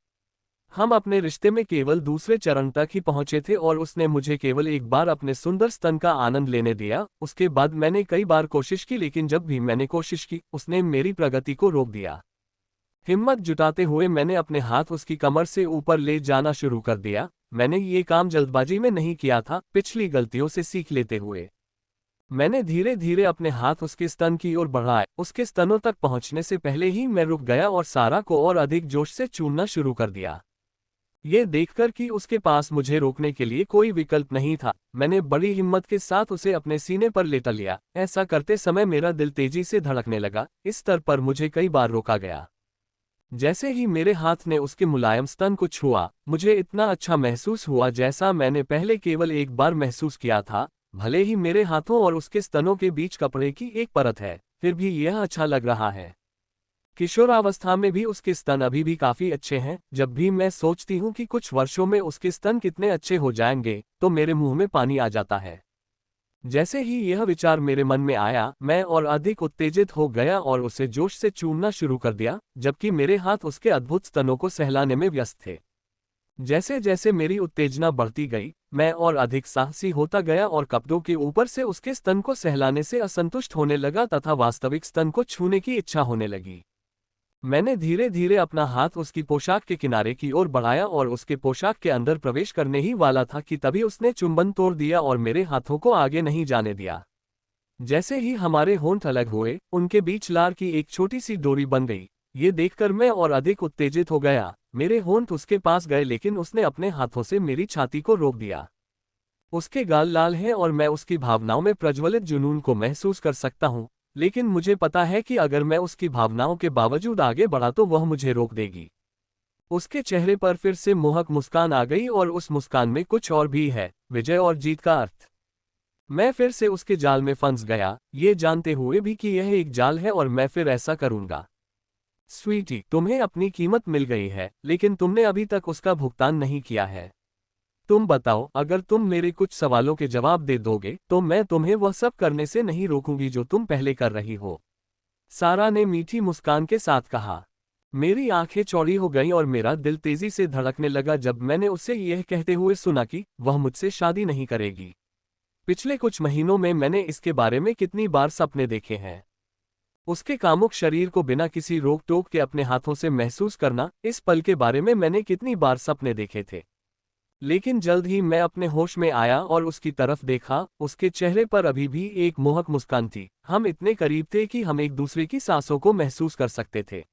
A: हम अपने रिश्ते में केवल दूसरे चरण तक ही पहुंचे थे, और उसने मुझे केवल एक बार अपने सुंदर स्तन का आनंद लेने दिया। उसके बाद मैंने कई बार कोशिश की, लेकिन जब भी मैंने कोशिश की उसने मेरी प्रगति को रोक दिया। हिम्मत जुटाते हुए मैंने अपने हाथ उसकी कमर से ऊपर ले जाना शुरू कर दिया। मैंने ये काम जल्दबाजी में नहीं किया था, पिछली गलतियों से सीख लेते हुए। मैंने धीरे धीरे अपने हाथ उसके स्तन की ओर बढ़ाए। उसके स्तनों तक पहुंचने से पहले ही मैं रुक गया और सारा को और अधिक जोश से चूमना शुरू कर दिया। ये देखकर कि उसके पास मुझे रोकने के लिए कोई विकल्प नहीं था, मैंने बड़ी हिम्मत के साथ उसे अपने सीने पर लेटा लिया। ऐसा करते समय मेरा दिल तेजी से धड़कने लगा। इस स्तर पर मुझे कई बार रोका गया। जैसे ही मेरे हाथ ने उसके मुलायम स्तन को छुआ, मुझे इतना अच्छा महसूस हुआ जैसा मैंने पहले केवल एक बार महसूस किया था। भले ही मेरे हाथों और उसके स्तनों के बीच कपड़े की एक परत है, फिर भी यह अच्छा लग रहा है। किशोरावस्था में भी उसके स्तन अभी भी काफी अच्छे हैं। जब भी मैं सोचती हूँ कि कुछ वर्षों में उसके स्तन कितने अच्छे हो जाएंगे, तो मेरे मुंह में पानी आ जाता है। जैसे ही यह विचार मेरे मन में आया, मैं और अधिक उत्तेजित हो गया और उसे जोश से चूमना शुरू कर दिया, जबकि मेरे हाथ उसके अद्भुत स्तनों को सहलाने में व्यस्त थे। जैसे जैसे मेरी उत्तेजना बढ़ती गई, मैं और अधिक साहसी होता गया और कपड़ों के ऊपर से उसके स्तन को सहलाने से असंतुष्ट होने लगा तथा वास्तविक स्तन को छूने की इच्छा होने लगी। मैंने धीरे धीरे अपना हाथ उसकी पोशाक के किनारे की ओर बढ़ाया और उसके पोशाक के अंदर प्रवेश करने ही वाला था कि तभी उसने चुंबन तोड़ दिया और मेरे हाथों को आगे नहीं जाने दिया। जैसे ही हमारे होंठ अलग हुए, उनके बीच लार की एक छोटी सी डोरी बन गई। ये देखकर मैं और अधिक उत्तेजित हो गया। मेरे होंठ उसके पास गए, लेकिन उसने अपने हाथों से मेरी छाती को रोक दिया। उसके गाल लाल हैं और मैं उसकी भावनाओं में प्रज्वलित जुनून को महसूस कर सकता हूँ, लेकिन मुझे पता है कि अगर मैं उसकी भावनाओं के बावजूद आगे बढ़ा तो वह मुझे रोक देगी। उसके चेहरे पर फिर से मोहक मुस्कान आ गई, और उस मुस्कान में कुछ और भी है, विजय और जीत का अर्थ। मैं फिर से उसके जाल में फंस गया, ये जानते हुए भी कि यह एक जाल है और मैं फिर ऐसा करूंगा। स्वीटी, तुम्हें अपनी कीमत मिल गई है, लेकिन तुमने अभी तक उसका भुगतान नहीं किया है। तुम बताओ, अगर तुम मेरे कुछ सवालों के जवाब दे दोगे तो मैं तुम्हें वह सब करने से नहीं रोकूंगी जो तुम पहले कर रही हो। सारा ने मीठी मुस्कान के साथ कहा। मेरी आंखें चौड़ी हो गईं और मेरा दिल तेजी से धड़कने लगा जब मैंने उसे यह कहते हुए सुना कि वह मुझसे शादी नहीं करेगी। पिछले कुछ महीनों में मैंने इसके बारे में कितनी बार सपने देखे हैं। उसके कामुक शरीर को बिना किसी रोक टोक के अपने हाथों से महसूस करना, इस पल के बारे में मैंने कितनी बार सपने देखे थे। लेकिन जल्द ही मैं अपने होश में आया और उसकी तरफ देखा। उसके चेहरे पर अभी भी एक मोहक मुस्कान थी। हम इतने करीब थे कि हम एक दूसरे की सांसों को महसूस कर सकते थे।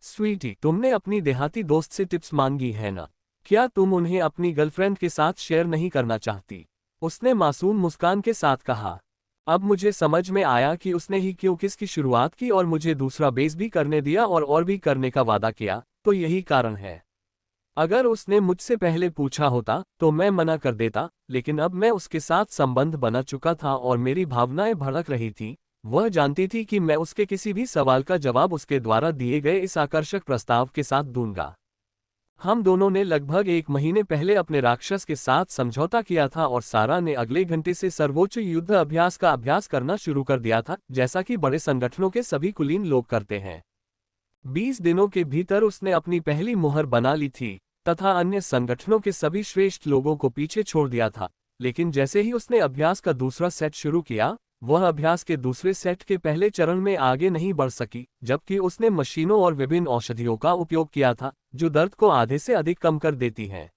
A: स्वीटी, तुमने अपनी देहाती दोस्त से टिप्स मांगी है ना? क्या तुम उन्हें अपनी गर्लफ्रेंड के साथ शेयर नहीं करना चाहती? उसने मासूम मुस्कान के साथ कहा। अब मुझे समझ में आया कि उसने ही क्यों किसकी शुरुआत की और मुझे दूसरा बेस भी करने दिया और भी करने का वादा किया, तो यही कारण है। अगर उसने मुझसे पहले पूछा होता तो मैं मना कर देता, लेकिन अब मैं उसके साथ संबंध बना चुका था और मेरी भावनाएं भड़क रही थीं। वह जानती थी कि मैं उसके किसी भी सवाल का जवाब उसके द्वारा दिए गए इस आकर्षक प्रस्ताव के साथ दूंगा। हम दोनों ने लगभग 1 महीने पहले अपने राक्षस के साथ समझौता किया था और सारा ने अगले घंटे से सर्वोच्च युद्ध अभ्यास का अभ्यास करना शुरू कर दिया था, जैसा कि बड़े संगठनों के सभी कुलीन लोग करते हैं। 20 दिनों के भीतर उसने अपनी पहली मुहर बना ली थी तथा अन्य संगठनों के सभी श्रेष्ठ लोगों को पीछे छोड़ दिया था। लेकिन जैसे ही उसने अभ्यास का दूसरा सेट शुरू किया, वह अभ्यास के दूसरे सेट के पहले चरण में आगे नहीं बढ़ सकी, जबकि उसने मशीनों और विभिन्न औषधियों का उपयोग किया था जो दर्द को आधे से अधिक कम कर देती हैं।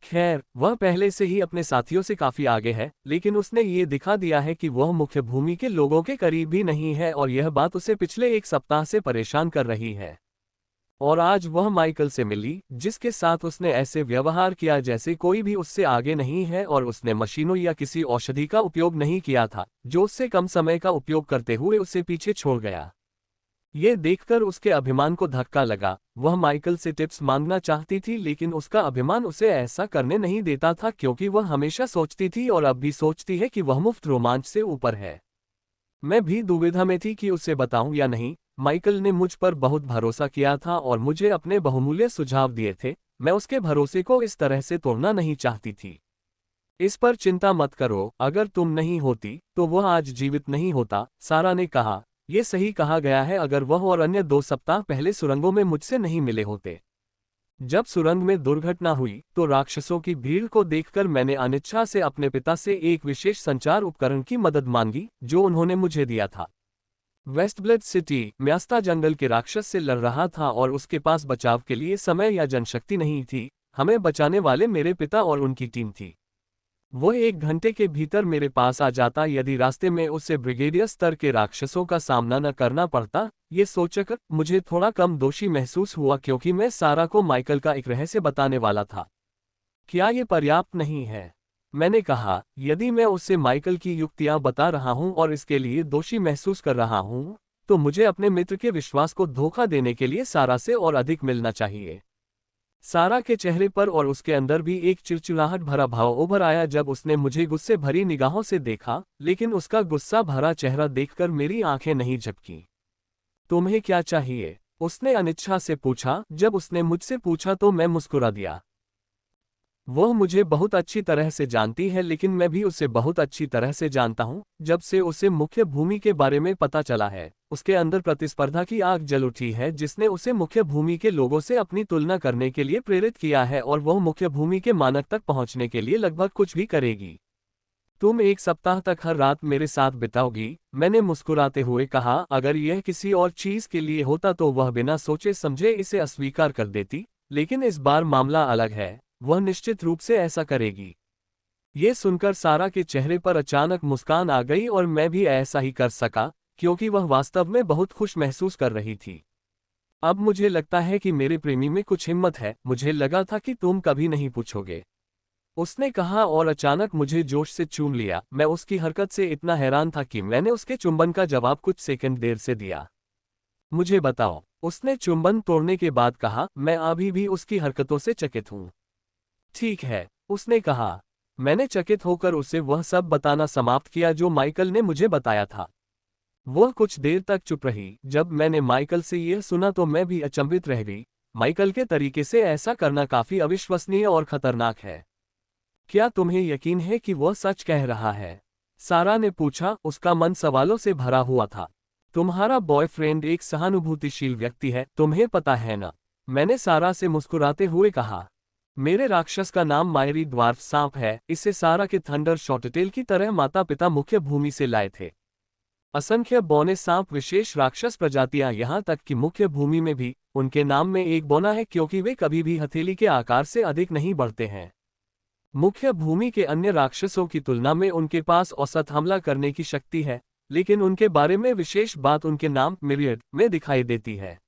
A: खैर, वह पहले से ही अपने साथियों से काफी आगे है, लेकिन उसने ये दिखा दिया है कि वह मुख्य भूमि के लोगों के करीब भी नहीं है और यह बात उसे पिछले 1 सप्ताह से परेशान कर रही है। और आज वह माइकल से मिली, जिसके साथ उसने ऐसे व्यवहार किया जैसे कोई भी उससे आगे नहीं है, और उसने मशीनों या किसी औषधि का उपयोग नहीं किया था जो उससे कम समय का उपयोग करते हुए उसे पीछे छोड़ गया। ये देखकर उसके अभिमान को धक्का लगा। वह माइकल से टिप्स मांगना चाहती थी, लेकिन उसका अभिमान उसे ऐसा करने नहीं देता था क्योंकि वह हमेशा सोचती थी और अब भी सोचती है कि वह मुफ्त रोमांच से ऊपर है। मैं भी दुविधा में थी कि उसे बताऊं या नहीं। माइकल ने मुझ पर बहुत भरोसा किया था और मुझे अपने बहुमूल्य सुझाव दिए थे। मैं उसके भरोसे को इस तरह से तोड़ना नहीं चाहती थी। इस पर चिंता मत करो, अगर तुम नहीं होती तो वह आज जीवित नहीं होता, सारा ने कहा। यह सही कहा गया है, अगर वह और अन्य 2 सप्ताह पहले सुरंगों में मुझसे नहीं मिले होते। जब सुरंग में दुर्घटना हुई तो राक्षसों की भीड़ को देखकर मैंने अनिच्छा से अपने पिता से एक विशेष संचार उपकरण की मदद मांगी जो उन्होंने मुझे दिया था। वेस्टब्लेड सिटी म्यास्ता जंगल के राक्षस से लड़ रहा था और उसके पास बचाव के लिए समय या जनशक्ति नहीं थी। हमें बचाने वाले मेरे पिता और उनकी टीम थी। वो 1 घंटे के भीतर मेरे पास आ जाता यदि रास्ते में उसे ब्रिगेडियर स्तर के राक्षसों का सामना न करना पड़ता। ये सोचकर मुझे थोड़ा कम दोषी महसूस हुआ क्योंकि मैं सारा को माइकल का एक रहस्य बताने वाला था। क्या ये पर्याप्त नहीं है? मैंने कहा, यदि मैं उससे माइकल की युक्तियां बता रहा हूं और इसके लिए दोषी महसूस कर रहा हूं, तो मुझे अपने मित्र के विश्वास को धोखा देने के लिए सारा से और अधिक मिलना चाहिए। सारा के चेहरे पर और उसके अंदर भी एक चिड़चिड़ाहट भरा भाव उभर आया जब उसने मुझे गुस्से भरी निगाहों से देखा, लेकिन उसका गुस्सा भरा चेहरा देखकर मेरी आंखें नहीं झपकीं। तुम्हें क्या चाहिए? उसने अनिच्छा से पूछा। जब उसने मुझसे पूछा तो मैं मुस्कुरा दिया। वह मुझे बहुत अच्छी तरह से जानती है, लेकिन मैं भी उसे बहुत अच्छी तरह से जानता हूँ। जब से उसे मुख्य भूमि के बारे में पता चला है, उसके अंदर प्रतिस्पर्धा की आग जल उठी है जिसने उसे मुख्य भूमि के लोगों से अपनी तुलना करने के लिए प्रेरित किया है, और वह मुख्य भूमि के मानक तक पहुंचने के लिए लगभग कुछ भी करेगी। तुम 1 सप्ताह तक हर रात मेरे साथ बिताओगी, मैंने मुस्कुराते हुए कहा। अगर यह किसी और चीज के लिए होता तो वह बिना सोचे समझे इसे अस्वीकार कर देती, लेकिन इस बार मामला अलग है। वह निश्चित रूप से ऐसा करेगी। ये सुनकर सारा के चेहरे पर अचानक मुस्कान आ गई और मैं भी ऐसा ही कर सका, क्योंकि वह वास्तव में बहुत खुश महसूस कर रही थी। अब मुझे लगता है कि मेरे प्रेमी में कुछ हिम्मत है। मुझे लगा था कि तुम कभी नहीं पूछोगे, उसने कहा और अचानक मुझे जोश से चूम लिया। मैं उसकी हरकत से इतना हैरान था कि मैंने उसके चुंबन का जवाब कुछ सेकंड देर से दिया। मुझे बताओ, उसने चुंबन तोड़ने के बाद कहा। मैं अभी भी उसकी हरकतों से चकित हूं। ठीक है, उसने कहा। मैंने चकित होकर उसे वह सब बताना समाप्त किया जो माइकल ने मुझे बताया था। वह कुछ देर तक चुप रही। जब मैंने माइकल से यह सुना तो मैं भी अचंभित रह गई। माइकल के तरीके से ऐसा करना काफी अविश्वसनीय और खतरनाक है। क्या तुम्हें यकीन है कि वह सच कह रहा है? सारा ने पूछा। उसका मन सवालों से भरा हुआ था। तुम्हारा बॉयफ्रेंड एक सहानुभूतिशील व्यक्ति है, तुम्हें पता है ना? मैंने सारा से मुस्कुराते हुए कहा। मेरे राक्षस का नाम मायरी ड्वार्फ सांप है। इसे सारा के थंडर शॉर्टटेल की तरह माता पिता मुख्य भूमि से लाए थे। असंख्य बौने सांप विशेष राक्षस प्रजातियां, यहाँ तक कि मुख्य भूमि में भी उनके नाम में एक बौना है, क्योंकि वे कभी भी हथेली के आकार से अधिक नहीं बढ़ते हैं। मुख्य भूमि के अन्य राक्षसों की तुलना में उनके पास औसत हमला करने की शक्ति है, लेकिन उनके बारे में विशेष बात उनके नाम मिरियड में दिखाई देती है।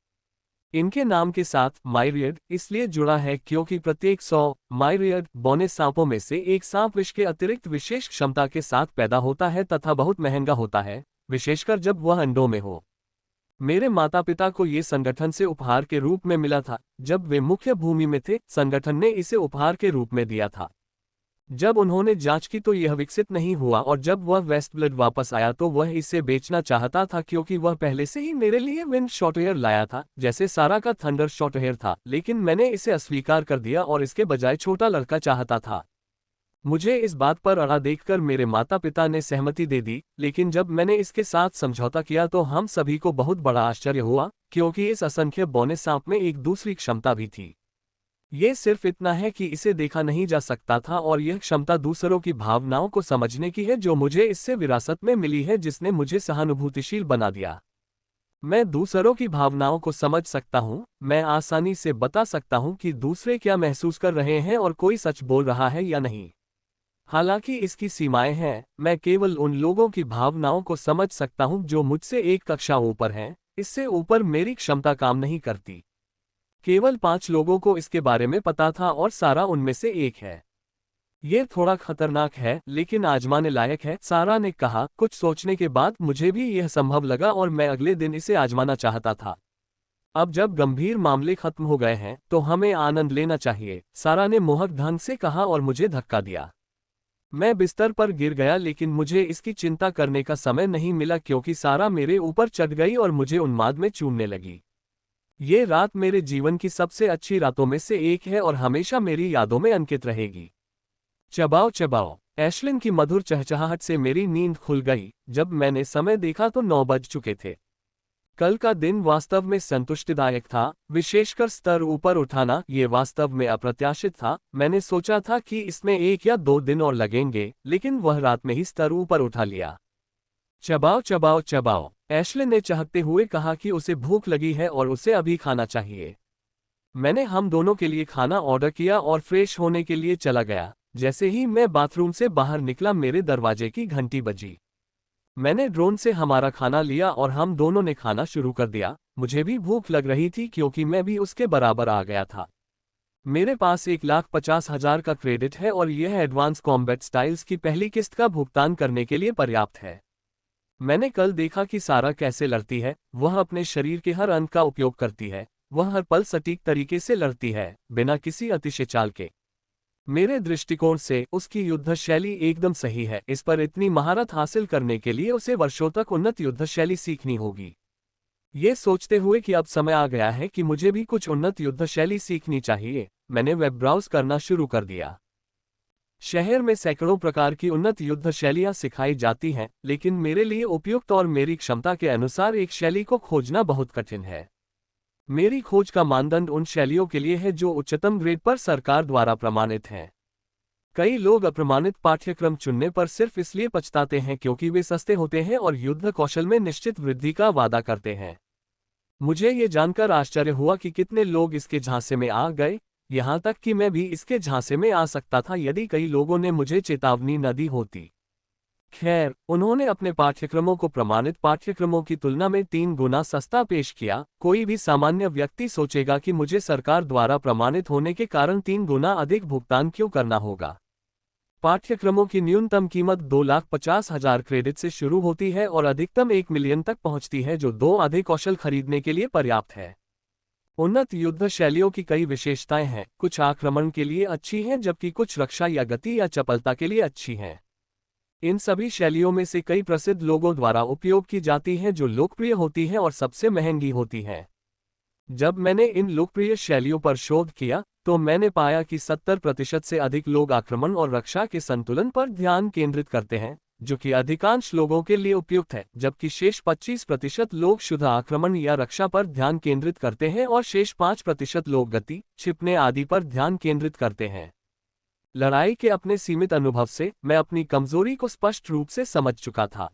A: इनके नाम के साथ माइरियड इसलिए जुड़ा है क्योंकि प्रत्येक 100 माइरियड बौने सांपों में से एक सांप विष के अतिरिक्त विशेष क्षमता के साथ पैदा होता है तथा बहुत महंगा होता है, विशेषकर जब वह अंडों में हो। मेरे माता पिता को ये संगठन से उपहार के रूप में मिला था। जब वे मुख्य भूमि में थे, संगठन ने इसे उपहार के रूप में दिया था। जब उन्होंने जांच की तो यह विकसित नहीं हुआ, और जब वह वेस्टब्लड वापस आया तो वह इसे बेचना चाहता था, क्योंकि वह पहले से ही मेरे लिए विंड शॉर्टहेयर लाया था, जैसे सारा का थंडर शॉर्टहेयर था। लेकिन मैंने इसे अस्वीकार कर दिया और इसके बजाय छोटा लड़का चाहता था। मुझे इस बात पर अड़ा देखकर मेरे माता पिता ने सहमति दे दी, लेकिन जब मैंने इसके साथ समझौता किया तो हम सभी को बहुत बड़ा आश्चर्य हुआ, क्योंकि इस असंख्य बौने सांप में एक दूसरी क्षमता भी थी। ये सिर्फ इतना है कि इसे देखा नहीं जा सकता था, और यह क्षमता दूसरों की भावनाओं को समझने की है, जो मुझे इससे विरासत में मिली है, जिसने मुझे सहानुभूतिशील बना दिया। मैं दूसरों की भावनाओं को समझ सकता हूँ। मैं आसानी से बता सकता हूँ कि दूसरे क्या महसूस कर रहे हैं और कोई सच बोल रहा है या नहीं। हालांकि इसकी सीमाएं हैं। मैं केवल उन लोगों की भावनाओं को समझ सकता हूँ जो मुझसे एक कक्षा ऊपर हैं। इससे ऊपर मेरी क्षमता काम नहीं करती। केवल 5 लोगों को इसके बारे में पता था, और सारा उनमें से एक है। ये थोड़ा खतरनाक है, लेकिन आजमाने लायक है, सारा ने कहा। कुछ सोचने के बाद मुझे भी यह संभव लगा, और मैं अगले दिन इसे आजमाना चाहता था। अब जब गंभीर मामले खत्म हो गए हैं तो हमें आनंद लेना चाहिए, सारा ने मोहक ढंग से कहा और मुझे धक्का दिया। मैं बिस्तर पर गिर गया, लेकिन मुझे इसकी चिंता करने का समय नहीं मिला, क्योंकि सारा मेरे ऊपर चढ़ गई और मुझे उन्माद में चूमने लगी। ये रात मेरे जीवन की सबसे अच्छी रातों में से एक है और हमेशा मेरी यादों में अंकित रहेगी। चबाओ चबाओ। एशलिन की मधुर चहचहाहट से मेरी नींद खुल गई। जब मैंने समय देखा तो 9 बज चुके थे। कल का दिन वास्तव में संतुष्टिदायक था, विशेषकर स्तर ऊपर उठाना। ये वास्तव में अप्रत्याशित था। मैंने सोचा था कि इसमें 1 या 2 दिन और लगेंगे, लेकिन वह रात में ही स्तर ऊपर उठा लिया। चबाओ चबाओ चबाओ। एशले ने चाहते हुए कहा कि उसे भूख लगी है और उसे अभी खाना चाहिए। मैंने हम दोनों के लिए खाना ऑर्डर किया और फ्रेश होने के लिए चला गया। जैसे ही मैं बाथरूम से बाहर निकला, मेरे दरवाजे की घंटी बजी। मैंने ड्रोन से हमारा खाना लिया और हम दोनों ने खाना शुरू कर दिया। मुझे भी भूख लग रही थी, क्योंकि मैं भी उसके बराबर आ गया था। मेरे पास 1,50,000 का क्रेडिट है, और यह एडवांस कॉम्बैट स्टाइल्स की पहली किस्त का भुगतान करने के लिए पर्याप्त है। मैंने कल देखा कि सारा कैसे लड़ती है। वह अपने शरीर के हर अंग का उपयोग करती है। वह हर पल सटीक तरीके से लड़ती है, बिना किसी अतिशय चाल के। मेरे दृष्टिकोण से उसकी युद्ध शैली एकदम सही है। इस पर इतनी महारत हासिल करने के लिए उसे वर्षों तक उन्नत युद्ध शैली सीखनी होगी। ये सोचते हुए कि अब समय आ गया है कि मुझे भी कुछ उन्नत युद्ध शैली सीखनी चाहिए, मैंने वेब ब्राउज करना शुरू कर दिया। शहर में सैकड़ों प्रकार की उन्नत युद्ध शैलियां सिखाई जाती हैं, लेकिन मेरे लिए उपयुक्त और मेरी क्षमता के अनुसार एक शैली को खोजना बहुत कठिन है। मेरी खोज का मानदंड उन शैलियों के लिए है जो उच्चतम ग्रेड पर सरकार द्वारा प्रमाणित हैं। कई लोग अप्रमाणित पाठ्यक्रम चुनने पर सिर्फ इसलिए पछताते हैं क्योंकि वे सस्ते होते हैं और युद्ध कौशल में निश्चित वृद्धि का वादा करते हैं। मुझे ये जानकर आश्चर्य हुआ कि कितने लोग इसके झांसे में आ गए, यहाँ तक कि मैं भी इसके झांसे में आ सकता था यदि कई लोगों ने मुझे चेतावनी न दी होती। खैर, उन्होंने अपने पाठ्यक्रमों को प्रमाणित पाठ्यक्रमों की तुलना में 3 गुना सस्ता पेश किया। कोई भी सामान्य व्यक्ति सोचेगा कि मुझे सरकार द्वारा प्रमाणित होने के कारण 3 गुना अधिक भुगतान क्यों करना होगा। पाठ्यक्रमों की न्यूनतम कीमत 2,50,000 क्रेडिट से शुरू होती है और अधिकतम 1 मिलियन तक पहुंचती है, जो 2 अधिक कौशल खरीदने के लिए पर्याप्त है। उन्नत युद्ध शैलियों की कई विशेषताएं हैं। कुछ आक्रमण के लिए अच्छी हैं, जबकि कुछ रक्षा या गति या चपलता के लिए अच्छी हैं। इन सभी शैलियों में से कई प्रसिद्ध लोगों द्वारा उपयोग की जाती हैं, जो लोकप्रिय होती हैं और सबसे महंगी होती हैं। जब मैंने इन लोकप्रिय शैलियों पर शोध किया तो मैंने पाया कि 70% से अधिक लोग आक्रमण और रक्षा के संतुलन पर ध्यान केंद्रित करते हैं, जो कि अधिकांश लोगों के लिए उपयुक्त है, जबकि शेष 25% लोग शुद्ध आक्रमण या रक्षा पर ध्यान केंद्रित करते हैं और शेष 5% लोग गति, छिपने आदि पर ध्यान केंद्रित करते हैं। लड़ाई के अपने सीमित अनुभव से मैं अपनी कमजोरी को स्पष्ट रूप से समझ चुका था।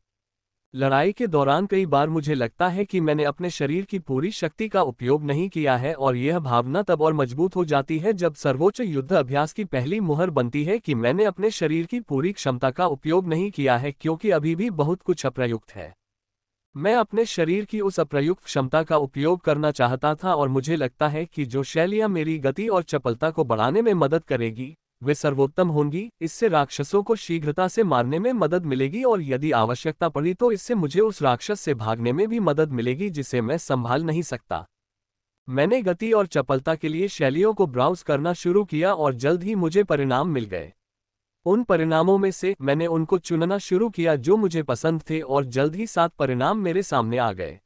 A: लड़ाई के दौरान कई बार मुझे लगता है कि मैंने अपने शरीर की पूरी शक्ति का उपयोग नहीं किया है, और यह भावना तब और मजबूत हो जाती है जब सर्वोच्च युद्ध अभ्यास की पहली मुहर बनती है कि मैंने अपने शरीर की पूरी क्षमता का उपयोग नहीं किया है, क्योंकि अभी भी बहुत कुछ अप्रयुक्त है। मैं अपने शरीर की उस अप्रयुक्त क्षमता का उपयोग करना चाहता था, और मुझे लगता है कि जो शैलियां मेरी गति और चपलता को बढ़ाने में मदद करेगी वे सर्वोत्तम होंगी। इससे राक्षसों को शीघ्रता से मारने में मदद मिलेगी, और यदि आवश्यकता पड़ी तो इससे मुझे उस राक्षस से भागने में भी मदद मिलेगी जिसे मैं संभाल नहीं सकता। मैंने गति और चपलता के लिए शैलियों को ब्राउज करना शुरू किया और जल्द ही मुझे परिणाम मिल गए। उन परिणामों में से मैंने उनको चुनना शुरू किया जो मुझे पसंद थे, और जल्द ही 7 परिणाम मेरे सामने आ गए।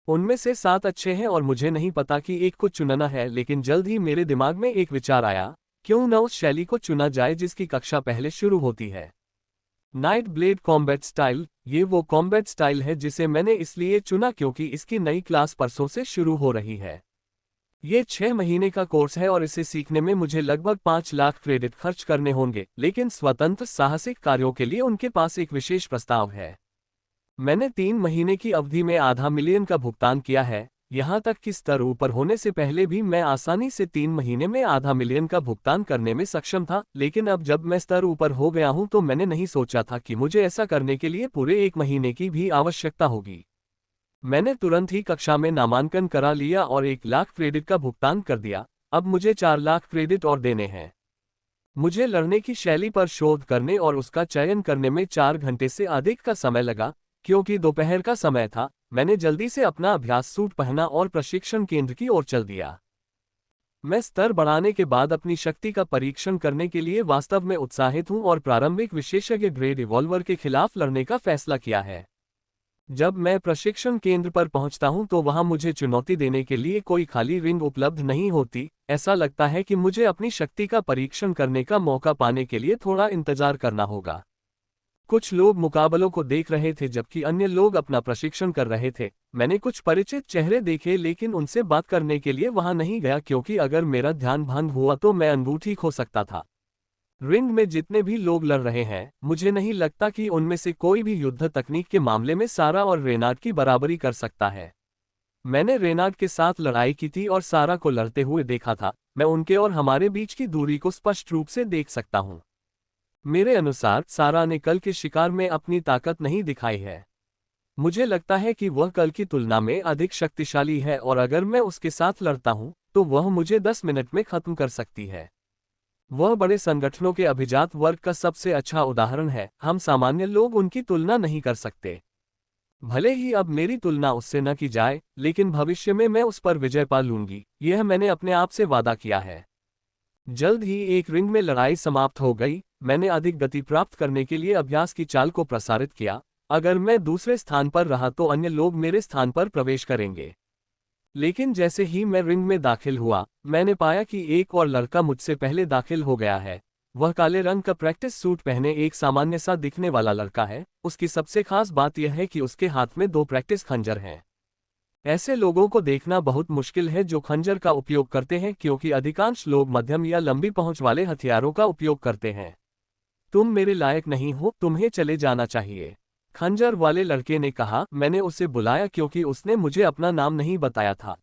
A: उनमें से 7 अच्छे हैं और मुझे नहीं पता कि एक को चुनना है, लेकिन जल्द ही मेरे दिमाग में एक विचार आया, क्यों न उस शैली को चुना जाए जिसकी कक्षा पहले शुरू होती है। Night blade combat style. ये वो कॉम्बैट स्टाइल है जिसे मैंने इसलिए चुना क्योंकि इसकी नई क्लास परसों से शुरू हो रही है। ये 6 महीने का कोर्स है और इसे सीखने में मुझे लगभग 5 लाख क्रेडिट खर्च करने होंगे, लेकिन स्वतंत्र साहसिक कार्यों के लिए उनके पास एक विशेष प्रस्ताव है। मैंने 3 महीने की अवधि में $500,000 का भुगतान किया है। यहाँ तक कि स्तर ऊपर होने से पहले भी मैं आसानी से 3 महीने में $500,000 का भुगतान करने में सक्षम था, लेकिन अब जब मैं स्तर ऊपर हो गया हूँ तो मैंने नहीं सोचा था कि मुझे ऐसा करने के लिए पूरे 1 महीने की भी आवश्यकता होगी। मैंने तुरंत ही कक्षा में नामांकन करा लिया और 1 लाख क्रेडिट का भुगतान कर दिया। अब मुझे 4 लाख क्रेडिट और देने हैं। मुझे लड़ने की शैली पर शोध करने और उसका चयन करने में 4 घंटे से अधिक का समय लगा। क्योंकि दोपहर का समय था, मैंने जल्दी से अपना अभ्यास सूट पहना और प्रशिक्षण केंद्र की ओर चल दिया। मैं स्तर बढ़ाने के बाद अपनी शक्ति का परीक्षण करने के लिए वास्तव में उत्साहित हूं और प्रारंभिक विशेषज्ञ ग्रेड रिवॉल्वर के खिलाफ लड़ने का फैसला किया है। जब मैं प्रशिक्षण केंद्र पर पहुंचता हूं तो वहां मुझे चुनौती देने के लिए कोई खाली रिंग उपलब्ध नहीं होती। ऐसा लगता है कि मुझे अपनी शक्ति का परीक्षण करने का मौका पाने के लिए थोड़ा इंतजार करना होगा। कुछ लोग मुकाबलों को देख रहे थे जबकि अन्य लोग अपना प्रशिक्षण कर रहे थे। मैंने कुछ परिचित चेहरे देखे, लेकिन उनसे बात करने के लिए वहां नहीं गया क्योंकि अगर मेरा ध्यान भंग हुआ तो मैं अनूठी हो सकता था। रिंग में जितने भी लोग लड़ रहे हैं, मुझे नहीं लगता कि उनमें से कोई भी युद्ध तकनीक के मामले में सारा और रेनाड की बराबरी कर सकता है। मैंने रेनाड के साथ लड़ाई की थी और सारा को लड़ते हुए देखा था। मैं उनके और हमारे बीच की दूरी को स्पष्ट रूप से देख सकता हूं। मेरे अनुसार सारा ने कल के शिकार में अपनी ताकत नहीं दिखाई है। मुझे लगता है कि वह कल की तुलना में अधिक शक्तिशाली है, और अगर मैं उसके साथ लड़ता हूं तो वह मुझे 10 मिनट में खत्म कर सकती है। वह बड़े संगठनों के अभिजात वर्ग का सबसे अच्छा उदाहरण है। हम सामान्य लोग उनकी तुलना नहीं कर सकते। भले ही अब मेरी तुलना उससे न की जाए, लेकिन भविष्य में मैं उस पर विजय पा लूंगी। यह मैंने अपने आप से वादा किया है। जल्द ही एक रिंग में लड़ाई समाप्त हो गई। मैंने अधिक गति प्राप्त करने के लिए अभ्यास की चाल को प्रसारित किया। अगर मैं दूसरे स्थान पर रहा तो अन्य लोग मेरे स्थान पर प्रवेश करेंगे। लेकिन जैसे ही मैं रिंग में दाखिल हुआ, मैंने पाया कि एक और लड़का मुझसे पहले दाखिल हो गया है। वह काले रंग का प्रैक्टिस सूट पहने एक सामान्य सा दिखने वाला लड़का है। उसकी सबसे खास बात यह है कि उसके हाथ में 2 प्रैक्टिस खंजर हैं। ऐसे लोगों को देखना बहुत मुश्किल है जो खंजर का उपयोग करते हैं, क्योंकि अधिकांश लोग मध्यम या लंबी पहुंच वाले हथियारों का उपयोग करते हैं। तुम मेरे लायक नहीं हो, तुम्हें चले जाना चाहिए, खंजर वाले लड़के ने कहा। मैंने उसे बुलाया क्योंकि उसने मुझे अपना नाम नहीं बताया था।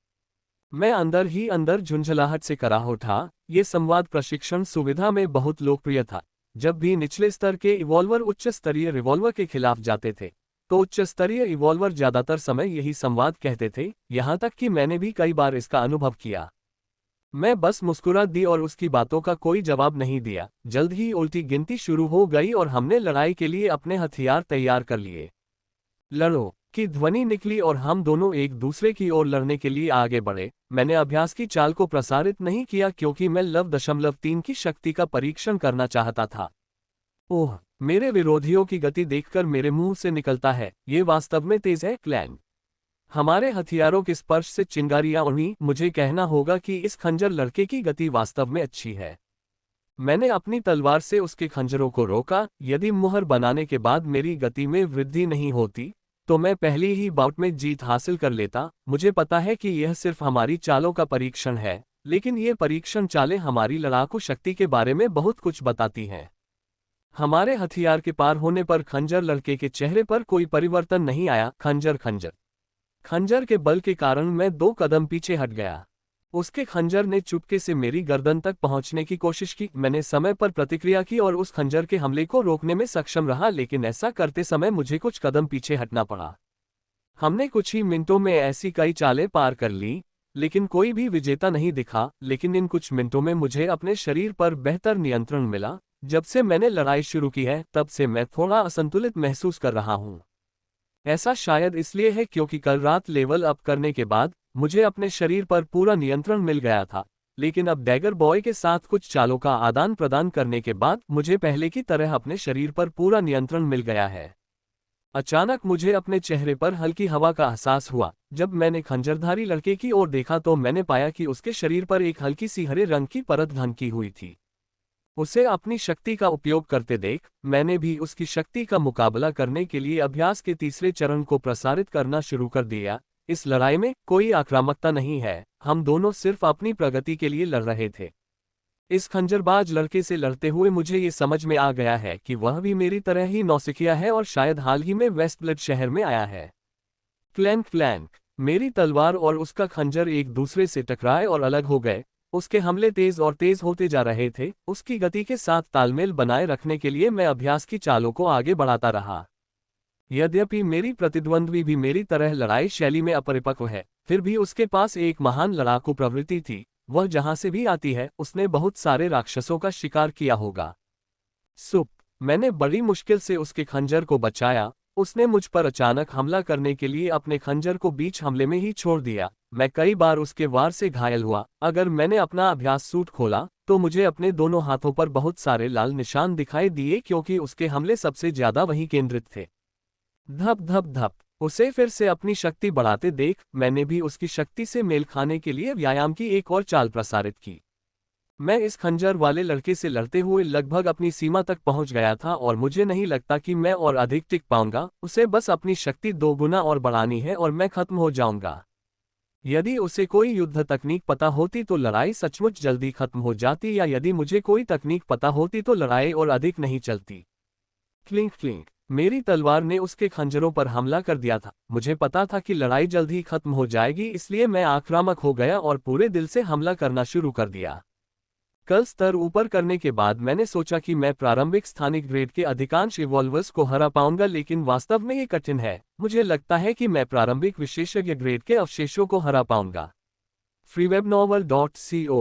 A: मैं अंदर ही अंदर झुंझलाहट से कराह उठा। ये संवाद प्रशिक्षण सुविधा में बहुत लोकप्रिय था। जब भी निचले स्तर के इवॉल्वर उच्च स्तरीय रिवॉल्वर के खिलाफ जाते थे तो उच्च स्तरीय इवॉल्वर ज्यादातर समय यही संवाद कहते थे। यहां तक कि मैंने भी कई बार इसका अनुभव किया। मैं बस मुस्कुरा दी और उसकी बातों का कोई जवाब नहीं दिया। जल्द ही उल्टी गिनती शुरू हो गई और हमने लड़ाई के लिए अपने हथियार तैयार कर लिए। लड़ो की ध्वनि निकली और हम दोनों एक दूसरे की ओर लड़ने के लिए आगे बढ़े। मैंने अभ्यास की चाल को प्रसारित नहीं किया क्योंकि मैं लव 0.3 की शक्ति का परीक्षण करना चाहता था। ओह, मेरे विरोधियों की गति देखकर मेरे मुंह से निकलता है, ये वास्तव में तेज है। क्लैंग। हमारे हथियारों के स्पर्श से चिंगारियां उड़ी। मुझे कहना होगा कि इस खंजर लड़के की गति वास्तव में अच्छी है। मैंने अपनी तलवार से उसके खंजरों को रोका। यदि मुहर बनाने के बाद मेरी गति में वृद्धि नहीं होती तो मैं पहली ही बाउट में जीत हासिल कर लेता। मुझे पता है कि यह सिर्फ हमारी चालों का परीक्षण है, लेकिन ये परीक्षण चालें हमारी लड़ाकू शक्ति के बारे में बहुत कुछ बताती हैं। हमारे हथियार के पार होने पर खंजर लड़के के चेहरे पर कोई परिवर्तन नहीं आया। खंजर खंजर खंजर के बल के कारण मैं 2 कदम पीछे हट गया। उसके खंजर ने चुपके से मेरी गर्दन तक पहुंचने की कोशिश की। मैंने समय पर प्रतिक्रिया की और उस खंजर के हमले को रोकने में सक्षम रहा, लेकिन ऐसा करते समय मुझे कुछ कदम पीछे हटना पड़ा। हमने कुछ ही मिनटों में ऐसी कई चालें पार कर ली, लेकिन कोई भी विजेता नहीं दिखा। लेकिन इन कुछ मिनटों में मुझे अपने शरीर पर बेहतर नियंत्रण मिला। जब से मैंने लड़ाई शुरू की है तब से मैं थोड़ा असंतुलित महसूस कर रहा हूँ। ऐसा शायद इसलिए है क्योंकि कल रात लेवल अप करने के बाद मुझे अपने शरीर पर पूरा नियंत्रण मिल गया था, लेकिन अब डैगर बॉय के साथ कुछ चालों का आदान प्रदान करने के बाद मुझे पहले की तरह अपने शरीर पर पूरा नियंत्रण मिल गया है। अचानक मुझे अपने चेहरे पर हल्की हवा का एहसास हुआ। जब मैंने खंजरधारी लड़के की ओर देखा तो मैंने पाया कि उसके शरीर पर एक हल्की सी हरे रंग की परत ढकी हुई थी। उसे अपनी शक्ति का उपयोग करते देख मैंने भी उसकी शक्ति का मुकाबला करने के लिए अभ्यास के तीसरे चरण को प्रसारित करना शुरू कर दिया। इस लड़ाई में कोई आक्रामकता नहीं है, हम दोनों सिर्फ अपनी प्रगति के लिए लड़ रहे थे। इस खंजरबाज लड़के से लड़ते हुए मुझे ये समझ में आ गया है कि वह भी मेरी तरह ही नौसिखिया है और शायद हाल ही में वेस्टब्लड शहर में आया है। क्लैंक क्लैंक, मेरी तलवार और उसका खंजर एक दूसरे से टकराए और अलग हो गए। उसके हमले तेज और तेज होते जा रहे थे। उसकी गति के साथ तालमेल बनाए रखने के लिए मैं अभ्यास की चालों को आगे बढ़ाता रहा। यद्यपि मेरी प्रतिद्वंद्वी भी मेरी तरह लड़ाई शैली में अपरिपक्व है, फिर भी उसके पास एक महान लड़ाकू प्रवृत्ति थी। वह जहां से भी आती है उसने बहुत सारे राक्षसों का शिकार किया होगा। सुप, मैंने बड़ी मुश्किल से उसके खंजर को बचाया। उसने मुझ पर अचानक हमला करने के लिए अपने खंजर को बीच हमले में ही छोड़ दिया। मैं कई बार उसके वार से घायल हुआ। अगर मैंने अपना अभ्यास सूट खोला तो मुझे अपने दोनों हाथों पर बहुत सारे लाल निशान दिखाई दिए, क्योंकि उसके हमले सबसे ज्यादा वहीं केंद्रित थे। धप धप धप, उसे फिर से अपनी शक्ति बढ़ाते देख मैंने भी उसकी शक्ति से मेल खाने के लिए व्यायाम की एक और चाल प्रसारित की। मैं इस खंजर वाले लड़के से लड़ते हुए लगभग अपनी सीमा तक पहुंच गया था और मुझे नहीं लगता कि मैं और अधिक टिक पाऊंगा। उसे बस अपनी शक्ति 2 गुना और बढ़ानी है और मैं खत्म हो जाऊंगा। यदि उसे कोई युद्ध तकनीक पता होती तो लड़ाई सचमुच जल्दी खत्म हो जाती, या यदि मुझे कोई तकनीक पता होती तो लड़ाई और अधिक नहीं चलती। क्लिंक क्लिंक, मेरी तलवार ने उसके खंजरों पर हमला कर दिया था। मुझे पता था कि लड़ाई जल्द ही खत्म हो जाएगी, इसलिए मैं आक्रामक हो गया और पूरे दिल से हमला करना शुरू कर दिया। कल स्तर ऊपर करने के बाद मैंने सोचा कि मैं प्रारंभिक स्थानिक ग्रेड के अधिकांश इवॉल्वर्स को हरा पाऊंगा, लेकिन वास्तव में ये कठिन है। मुझे लगता है कि मैं प्रारंभिक विशेषज्ञ ग्रेड के अवशेषों को हरा पाऊंगा। freewebnovel.co।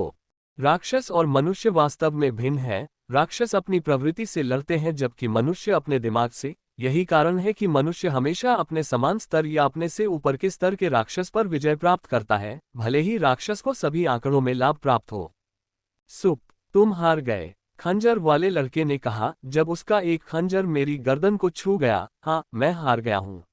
A: राक्षस और मनुष्य वास्तव में भिन्न हैं। राक्षस अपनी प्रवृत्ति से लड़ते हैं जबकि मनुष्य अपने दिमाग से। यही कारण है कि मनुष्य हमेशा अपने समान स्तर या अपने से ऊपर के स्तर के राक्षस पर विजय प्राप्त करता है, भले ही राक्षस को सभी आंकड़ों में लाभ प्राप्त हो। सुप, तुम हार गए, खंजर वाले लड़के ने कहा जब उसका एक खंजर मेरी गर्दन को छू गया। हाँ, मैं हार गया हूँ।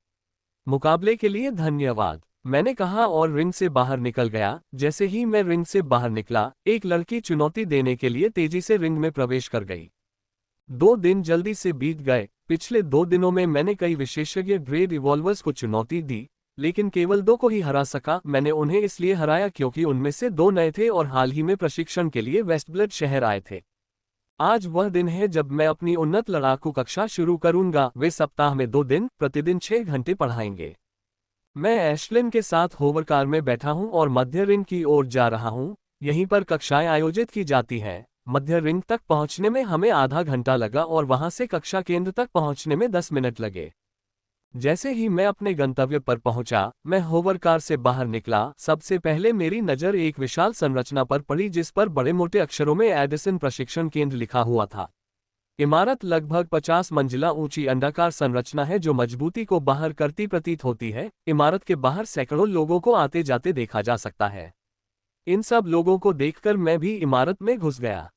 A: मुकाबले के लिए धन्यवाद, मैंने कहा और रिंग से बाहर निकल गया। जैसे ही मैं रिंग से बाहर निकला, एक लड़की चुनौती देने के लिए तेजी से रिंग में प्रवेश कर गई। 2 दिन जल्दी से बीत गए। पिछले 2 दिनों में मैंने कई विशेषज्ञ ग्रेड इवॉल्वर्स को चुनौती दी, लेकिन केवल 2 को ही हरा सका। मैंने उन्हें इसलिए हराया क्योंकि उनमें से 2 नए थे और हाल ही में प्रशिक्षण के लिए वेस्टब्लड शहर आए थे। आज वह दिन है जब मैं अपनी उन्नत लड़ाकू कक्षा शुरू करूंगा। वे सप्ताह में 2 दिन प्रतिदिन 6 घंटे पढ़ाएंगे। मैं एशलिन के साथ होवर कार में बैठा हूं और मध्य रिंग की ओर जा रहा हूं। यहीं पर कक्षाएं आयोजित की जाती हैं। मध्य रिंग तक पहुंचने में हमें आधा घंटा लगा और वहां से कक्षा केंद्र तक पहुंचने में 10 मिनट लगे। जैसे ही मैं अपने गंतव्य पर पहुंचा, मैं होवर कार से बाहर निकला। सबसे पहले मेरी नज़र एक विशाल संरचना पर पड़ी जिस पर बड़े मोटे अक्षरों में एडिसन प्रशिक्षण केंद्र लिखा हुआ था। इमारत लगभग 50 मंजिला ऊंची अंडाकार संरचना है जो मजबूती को बाहर करती प्रतीत होती है। इमारत के बाहर सैकड़ों लोगों को आते जाते देखा जा सकता है। इन सब लोगों को देखकर मैं भी इमारत में घुस गया।